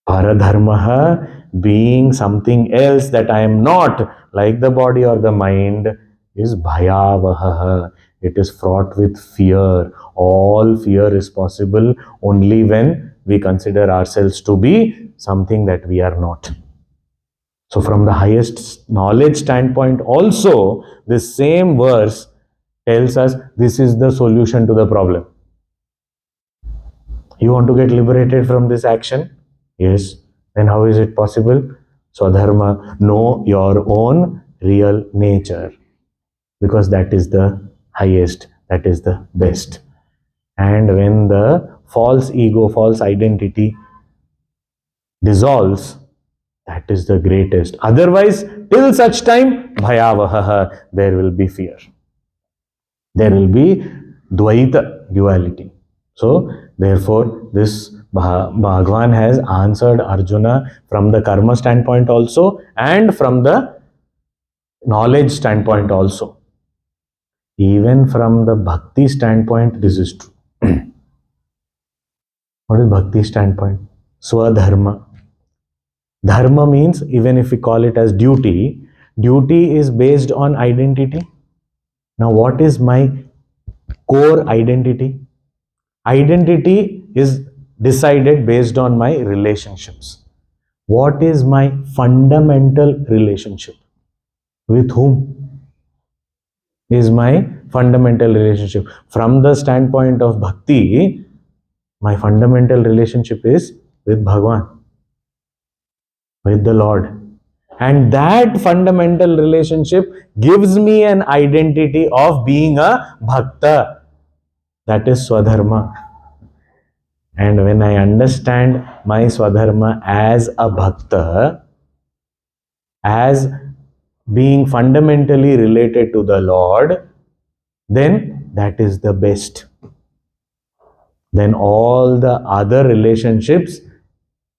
Paradharmaha, being something else that I am not, like the body or the mind, is bhayavaha. It is fraught with fear. All fear is possible only when we consider ourselves to be something that we are not. So from the highest knowledge standpoint also, this same verse tells us this is the solution to the problem. You want to get liberated from this action? Yes. Then how is it possible? Swadharma, know your own real nature. Because that is the highest, that is the best. And when the false ego, false identity dissolves, that is the greatest. Otherwise, till such time, bhayavaha, there will be fear. There will be dvaita, duality. So, therefore, this Bhagavan has answered Arjuna from the karma standpoint also and from the knowledge standpoint also. Even from the bhakti standpoint, this is true. What is bhakti standpoint? Swadharma. Dharma means, even if we call it as duty, duty is based on identity. Now, what is my core identity? Identity is decided based on my relationships. What is my fundamental relationship? With whom is my fundamental relationship? From the standpoint of bhakti, my fundamental relationship is with Bhagavan, with the Lord. And that fundamental relationship gives me an identity of being a bhakta. That is Swadharma. And when I understand my Swadharma as a bhakta, as being fundamentally related to the Lord, then that is the best. Then all the other relationships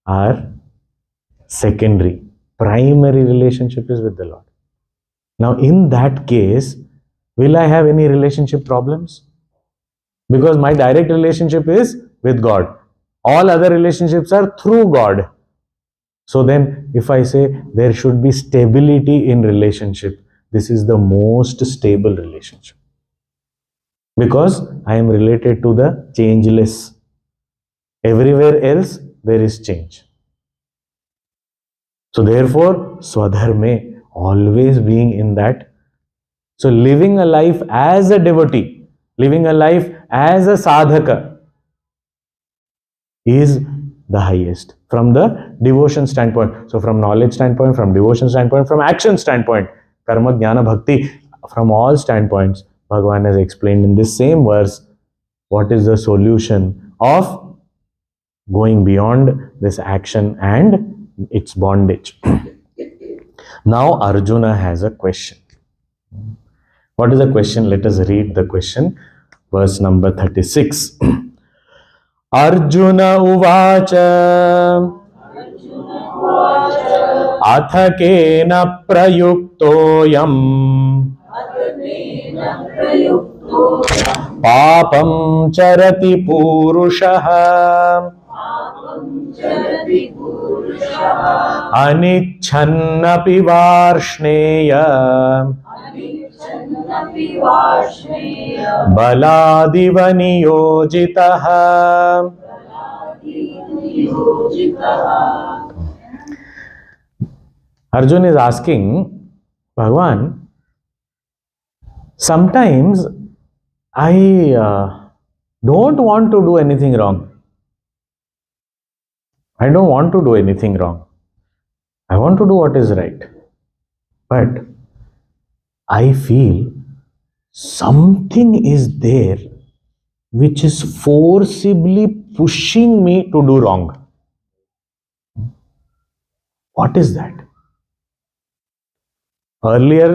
are secondary. Primary relationship is with the Lord. Now, in that case, will I have any relationship problems? Because my direct relationship is with God. All other relationships are through God. So then, if I say there should be stability in relationship, this is the most stable relationship. Because I am related to the changeless. Everywhere else, there is change. So therefore, Swadharme, always being in that. So living a life as a devotee, living a life as a sadhaka is the highest from the devotion standpoint. So from knowledge standpoint, from devotion standpoint, from action standpoint, karma, jnana, bhakti, from all standpoints, Bhagavan has explained in this same verse what is the solution of going beyond this action and its bondage. Now Arjuna has a question. What is the question? Let us read the question. Verse number 36. Arjuna uvacha अथ केन प्रयुक्तोऽयम् पापं चरति पूरुषः अनिच्छन्नपि Varshney बलादिव नियोजितः. Arjun is asking, Bhagavan, sometimes I don't want to do anything wrong. I don't want to do anything wrong. I want to do what is right. But I feel something is there which is forcibly pushing me to do wrong. What is that? Earlier,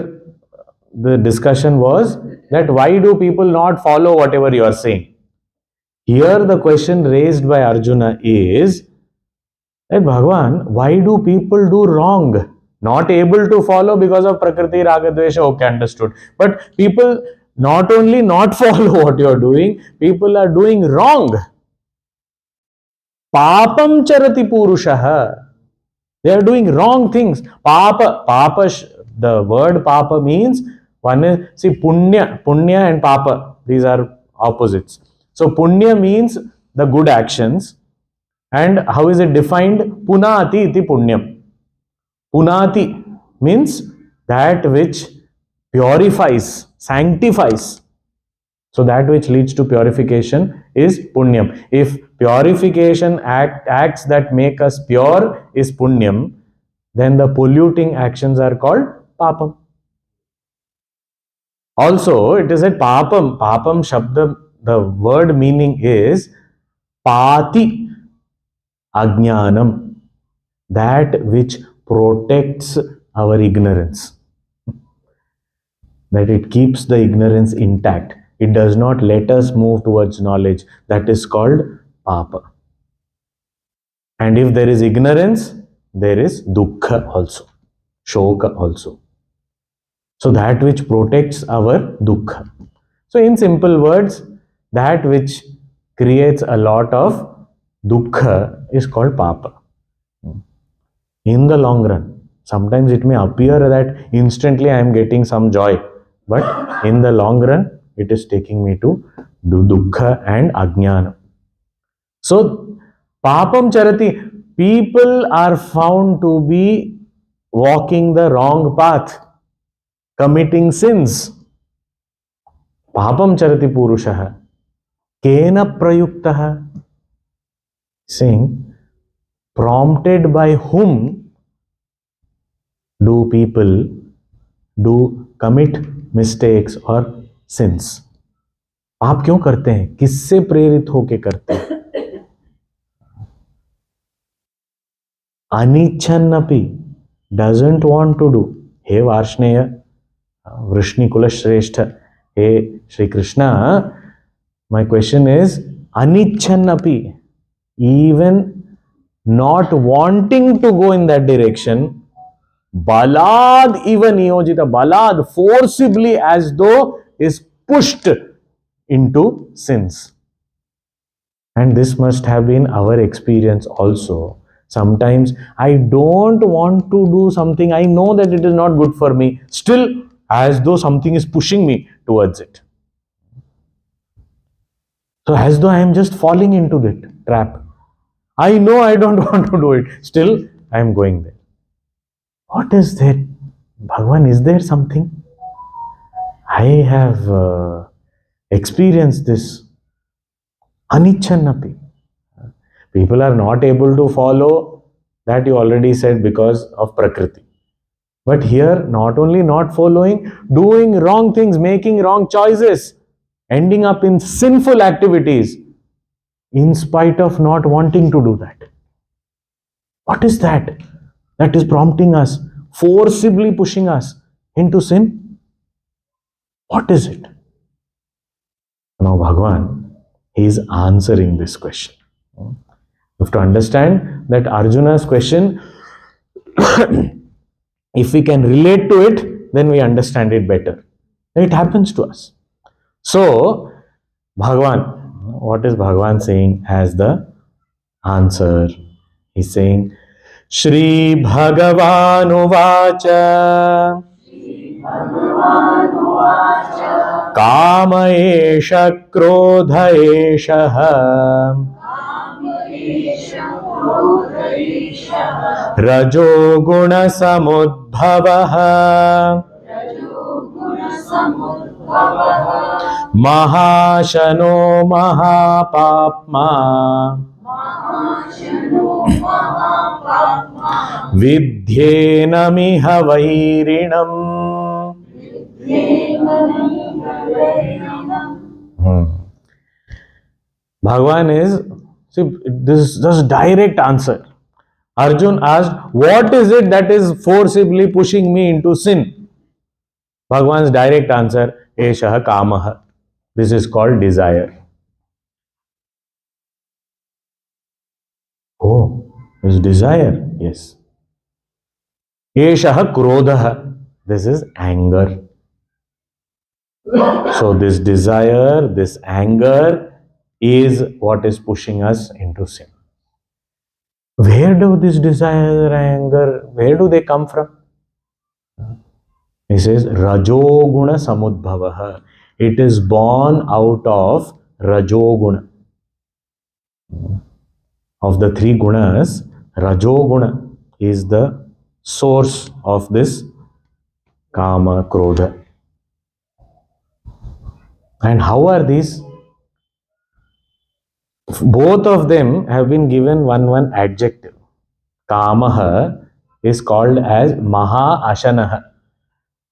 the discussion was that why do people not follow whatever you are saying? Here, the question raised by Arjuna is that Bhagavan, why do people do wrong? Not able to follow because of Prakriti, Raga, Dvesha, okay, understood. But people not only not follow what you are doing, people are doing wrong. Papam charati purushaha. They are doing wrong things. The word papa means one is, see, punya and papa, these are opposites. So punya means the good actions. And how is it defined? Punati iti punyam. Punati means that which purifies, sanctifies. So that which leads to purification is punyam. If purification acts that make us pure is punyam, then the polluting actions are called papam. Also, it is said papam. Papam shabda, the word meaning is pati ajnanam, that which protects our ignorance. That it keeps the ignorance intact. It does not let us move towards knowledge. That is called papa. And if there is ignorance, there is dukkha also, shoka also. So that which protects our dukkha. So in simple words, that which creates a lot of dukkha is called papa. In the long run, sometimes it may appear that instantly I am getting some joy, but in the long run, it is taking me to do dukkha and ajnana. So, papam charati, people are found to be walking the wrong path, committing sins. Papam charati purushaha, kena prayuktaha, saying, prompted by whom do people do commit mistakes or sins? आप क्यों करते हैं? किससे प्रेरित होके करते हैं? अनिच्छन्नपि, doesn't want to do. हे वार्ष्णेय, वृष्णि कुल श्रेष्ठ, हे Shri Krishna, my question is, अनिच्छन्नपि, even not wanting to go in that direction, balad even niyojita, balad forcibly, as though is pushed into sins. And this must have been our experience also. Sometimes I don't want to do something, I know that it is not good for me, still as though something is pushing me towards it. So as though I am just falling into that trap. I know I don't want to do it, still I am going there. What is there? Bhagavan, is there something? I have experienced this. Anichannapi. People are not able to follow, that you already said, because of Prakriti. But here, not only not following, doing wrong things, making wrong choices, ending up in sinful activities, in spite of not wanting to do that. What is that? That is prompting us, forcibly pushing us into sin? What is it? Now Bhagavan, he is answering this question. You have to understand that Arjuna's question, if we can relate to it, then we understand it better. It happens to us. So, Bhagavan, what is Bhagavan saying as the answer? He's saying, Shri Bhagavan Uvacha Kama Esha Krodha Esha Rajo Guna Samudbhavaha Mahashano Mahapapma Vidyenamiha vairinam. Bhagavan is, see, this is just direct answer. Arjun asked, what is it that is forcibly pushing me into sin? Bhagavan's direct answer, Eshaha Kamaha. This is called desire. Oh, is desire? Yes. Eshaha Krodhaha. This is anger. So this desire, this anger is what is pushing us into sin. Where do this desire, anger, where do they come from? He says, Rajoguna Samudbhavaha. It is born out of Rajoguna. Of the three gunas, Rajoguna is the source of this Kama, Krodha. And how are these? Both of them have been given one adjective. Kamaha is called as Maha Ashanaha.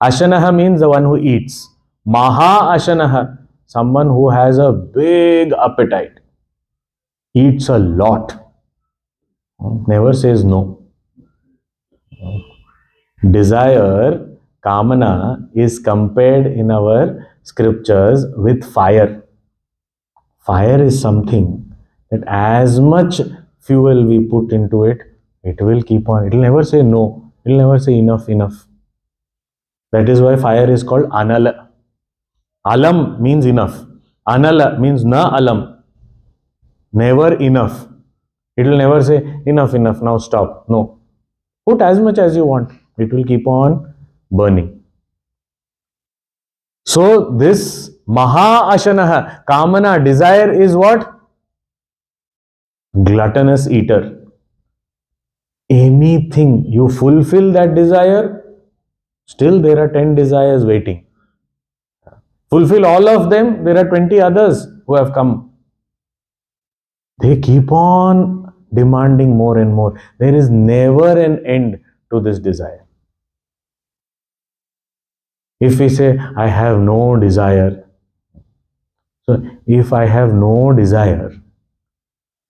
Ashanaha means the one who eats. Maha Ashanaha, someone who has a big appetite, eats a lot, never says no. Desire, Kamana, is compared in our scriptures with fire. Fire is something that as much fuel we put into it, it will keep on. It will never say no. It will never say enough, enough. That is why fire is called Anala. Alam means enough. Anala means na alam. Never enough. It will never say enough, enough, now stop. No. Put as much as you want. It will keep on burning. So this Maha Ashanaha, Kamana, desire is what? Gluttonous eater. Anything you fulfill that desire, still there are 10 desires waiting. Fulfill all of them, there are 20 others who have come. They keep on demanding more and more. There is never an end to this desire. If we say, I have no desire, so if I have no desire,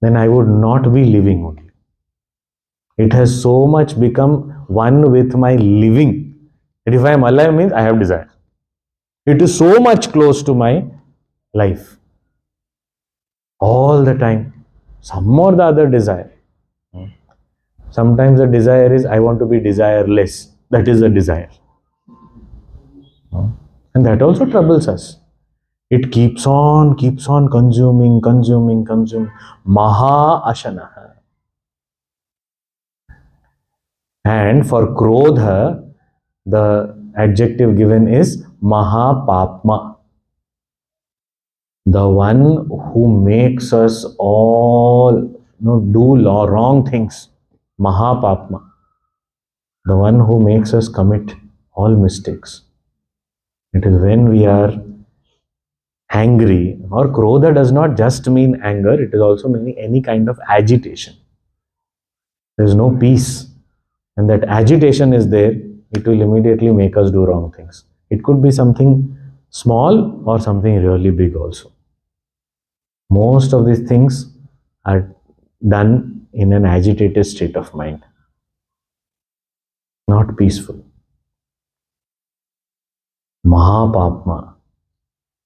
then I would not be living only. It has so much become one with my living that if I am alive means I have desire. It is so much close to my life. All the time, some or the other desire. Sometimes the desire is, I want to be desireless. That is the desire. And that also troubles us. It keeps on consuming. Maha Ashanaha. And for Krodha, the adjective given is Mahapapma. The one who makes us all do wrong things. Mahapapma. The one who makes us commit all mistakes. It is when we are angry, or Krodha does not just mean anger, it is also meaning any kind of agitation. There is no peace. And that agitation is there, it will immediately make us do wrong things. It could be something small or something really big also. Most of these things are done in an agitated state of mind, not peaceful. Mahapapma.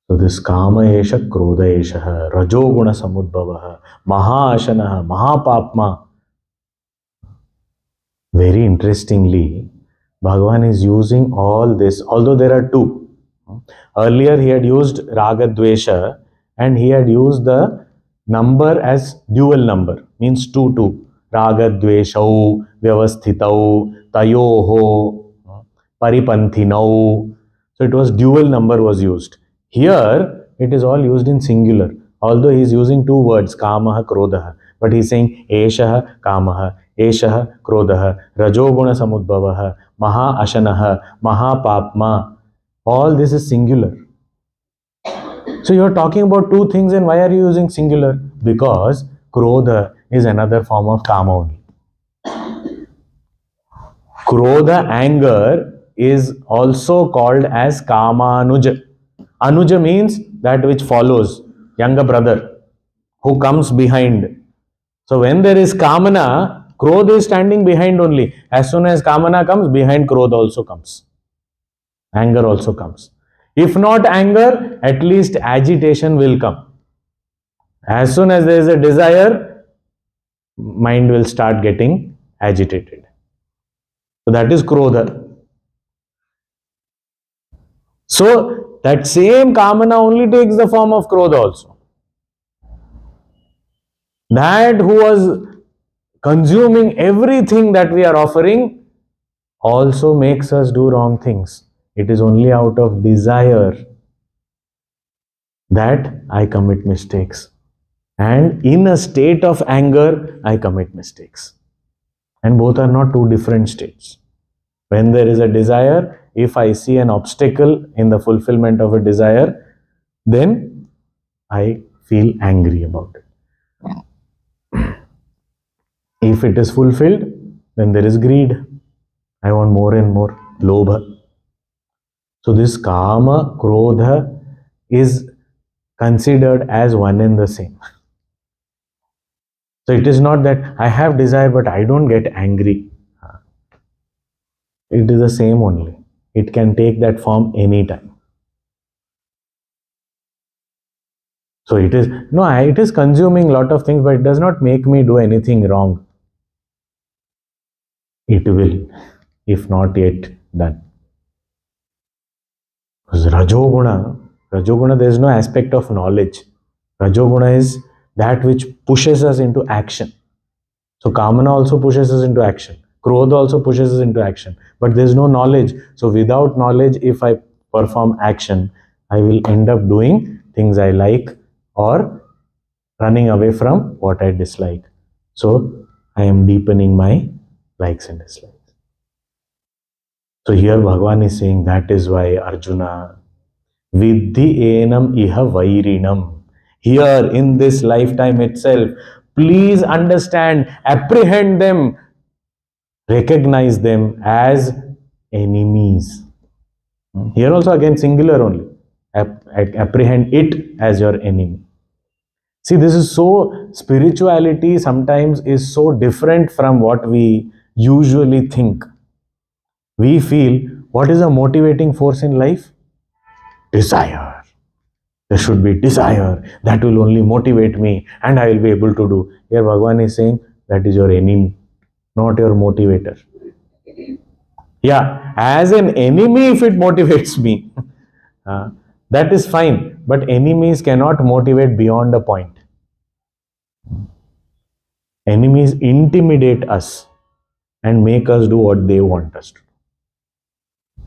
So this Kama Esha, Krodha Esha, Rajoguna Samudbhavaha, Mahashanaha, Mahapapma. Very interestingly, Bhagavan is using all this, although there are two. Earlier he had used Raga Dvesha and he had used the number as dual number, means 2. Raga Dveshau, Vyavasthitau, Tayoho, Paripanthinau. So it was dual number was used. Here it is all used in singular, although he is using two words, Kamaha, Krodhaha. But he is saying Eshaha, Kamaha, Eshaha, Krodhaha, Rajoguna Samudbhavaha, Maha Ashanaha, Maha Papma. All this is singular. So you are talking about two things, and why are you using singular? Because Krodha is another form of kama only. Krodha, anger, is also called as kama anuja. Anuja means that which follows, younger brother, who comes behind. So when there is kamana, krodha is standing behind only. As soon as kamana comes, behind krodha also comes. Anger also comes. If not anger, at least agitation will come. As soon as there is a desire, mind will start getting agitated. So that is krodha. So that same kamana only takes the form of krodha also. That who was consuming everything that we are offering also makes us do wrong things. It is only out of desire that I commit mistakes. And in a state of anger, I commit mistakes. And both are not two different states. When there is a desire, if I see an obstacle in the fulfillment of a desire, then I feel angry about it. If it is fulfilled, then there is greed. I want more and more. Lobha. So this kama, krodha is considered as one and the same. So it is not that I have desire but I don't get angry. It is the same only. It can take that form anytime. So it is consuming a lot of things, but it does not make me do anything wrong. It will, if not yet done. Because Rajoguna, there is no aspect of knowledge. Rajoguna is that which pushes us into action. So Kamana also pushes us into action. Krodha also pushes us into action. But there is no knowledge. So without knowledge, if I perform action, I will end up doing things I like or running away from what I dislike. So I am deepening my likes and dislikes. So here Bhagavan is saying that is why Arjuna, Vidhi enam iha vairinam. Here in this lifetime itself, please understand, apprehend them, recognize them as enemies. Here also again singular only. Apprehend it as your enemy. See, this is so, spirituality sometimes is so different from what we usually think. We feel, what is a motivating force in life? Desire. There should be desire. That will only motivate me and I will be able to do. Here Bhagavan is saying, that is your enemy, not your motivator. Yeah, as an enemy, if it motivates me, that is fine. But enemies cannot motivate beyond a point. Enemies intimidate us and make us do what they want us to.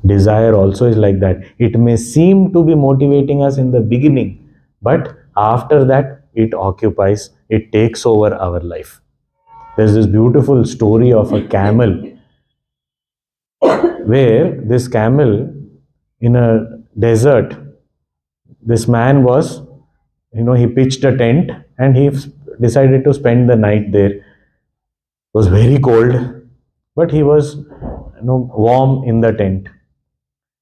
Desire also is like that. It may seem to be motivating us in the beginning, but after that, it occupies, it takes over our life. There's this beautiful story of a camel where this camel in a desert, this man was, he pitched a tent and he decided to spend the night there. It was very cold, but he was warm in the tent.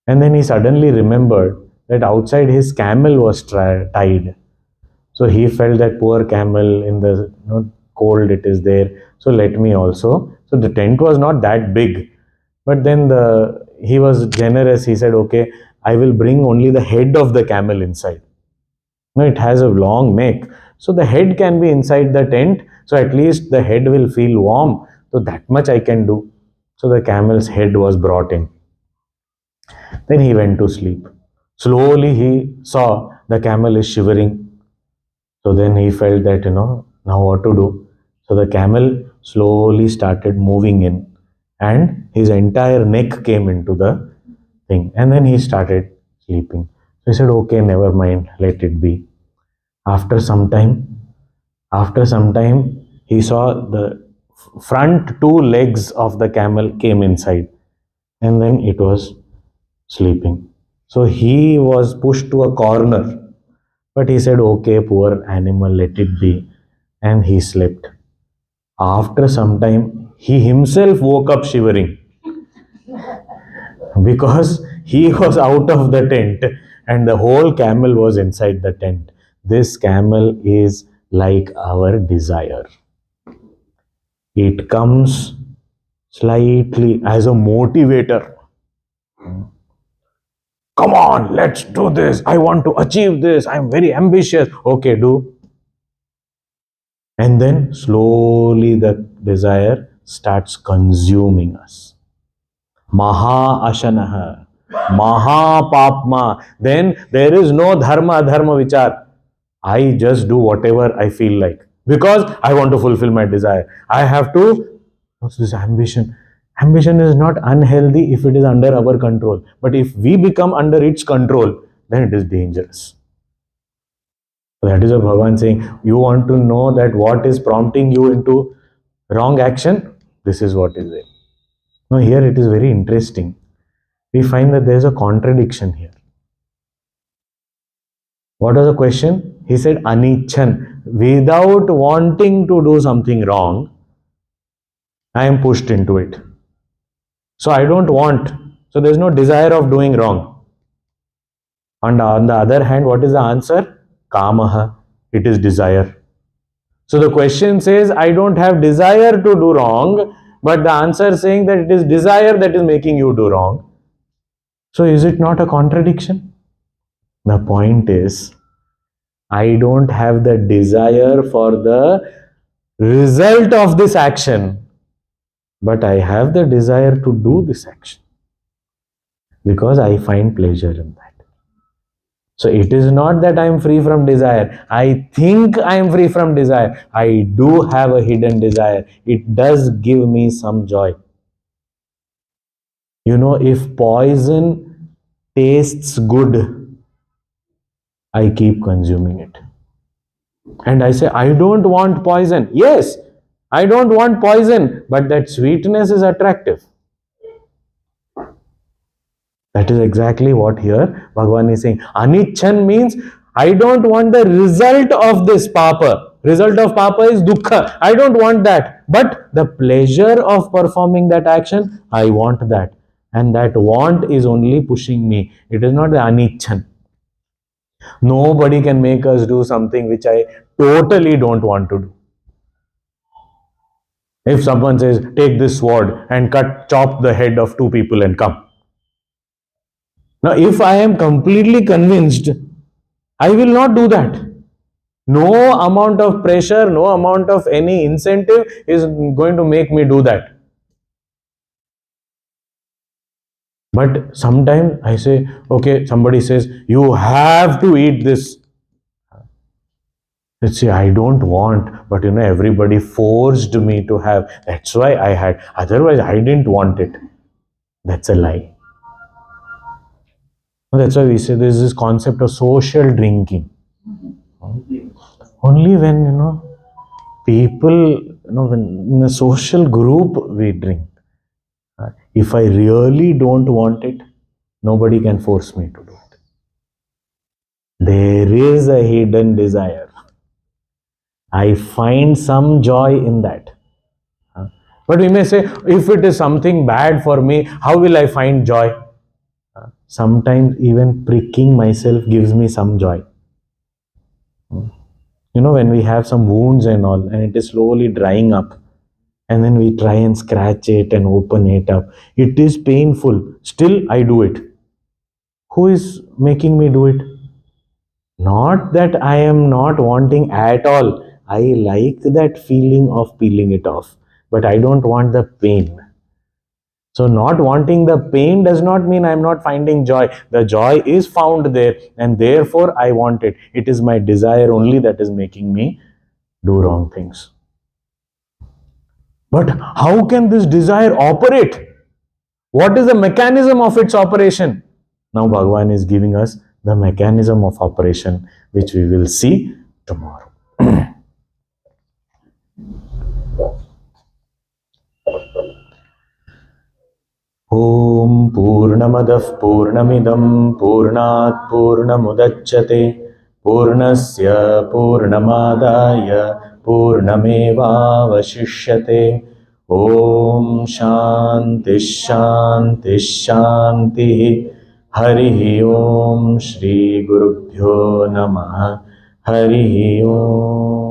And then he suddenly remembered that outside his camel was tied. So he felt that poor camel in the cold it is there. So let me also. So the tent was not that big, but then he was generous. He said, okay, I will bring only the head of the camel inside. No, it has a long neck. So the head can be inside the tent. So at least the head will feel warm. So that much I can do. So the camel's head was brought in. Then he went to sleep. Slowly he saw the camel is shivering. So then he felt that, now what to do. So the camel slowly started moving in and his entire neck came into the thing. And then he started sleeping. So he said, okay, never mind, let it be. After some time, he saw the front two legs of the camel came inside and then it was sleeping. So he was pushed to a corner, but he said, okay, poor animal, let it be. And he slept. After some time, he himself woke up shivering because he was out of the tent and the whole camel was inside the tent. This camel is like our desire. It comes slightly as a motivator. Come on, let's do this. I want to achieve this. I'm very ambitious. Okay, do. And then slowly the desire starts consuming us. Maha Ashanaha, Maha Papma. Then there is no dharma, dharma vichar. I just do whatever I feel like because I want to fulfill my desire. I have to, what's this ambition? Ambition is not unhealthy if it is under our control. But if we become under its control, then it is dangerous. That is what Bhagavan saying. You want to know that what is prompting you into wrong action? This is what is there. Now here it is very interesting. We find that there is a contradiction here. What was the question? He said anichan. Without wanting to do something wrong, I am pushed into it. So I don't want. So there is no desire of doing wrong. And on the other hand, what is the answer? Kamaha. It is desire. So the question says, I don't have desire to do wrong, but the answer saying that it is desire that is making you do wrong. So is it not a contradiction? The point is, I don't have the desire for the result of this action, but I have the desire to do this action because I find pleasure in that. So it is not that I am free from desire. I think I am free from desire. I do have a hidden desire. It does give me some joy. You know, if poison tastes good, I keep consuming it. And I say, I don't want poison. Yes, I don't want poison, but that sweetness is attractive. That is exactly what here Bhagavan is saying. Anichan means I don't want the result of this papa. Result of papa is dukkha. I don't want that. But the pleasure of performing that action, I want that. And that want is only pushing me. It is not the anichan. Nobody can make us do something which I totally don't want to do. If someone says, take this sword and chop the head of two people and come. Now, if I am completely convinced, I will not do that. No amount of pressure, no amount of any incentive is going to make me do that. But sometimes I say, okay, somebody says, you have to eat this. Let's say, I don't want, but you know, everybody forced me to have. That's why I had. Otherwise, I didn't want it. That's a lie. That's why we say there is this concept of social drinking. Only when, you know, people, you know, when in a social group we drink. If I really don't want it, nobody can force me to do it. There is a hidden desire. I find some joy in that. But we may say, if it is something bad for me, how will I find joy? Sometimes even pricking myself gives me some joy. You know, when we have some wounds and all, and it is slowly drying up, and then we try and scratch it and open it up. It is painful. Still, I do it. Who is making me do it? Not that I am not wanting at all. I like that feeling of peeling it off, but I don't want the pain. So not wanting the pain does not mean I am not finding joy. The joy is found there, and therefore I want it. It is my desire only that is making me do wrong things. But how can this desire operate? What is the mechanism of its operation? Now Bhagavan is giving us the mechanism of operation, which we will see tomorrow. Om Purnamadah Purnamidam Purnat Purnamudachyate पूर्णस्य पूर्णमादाय पूर्णमेवावशिष्यते। ओम शांति शांति शांति। हरि ओम। श्री गुरुभ्यो नमः। हरि ओम।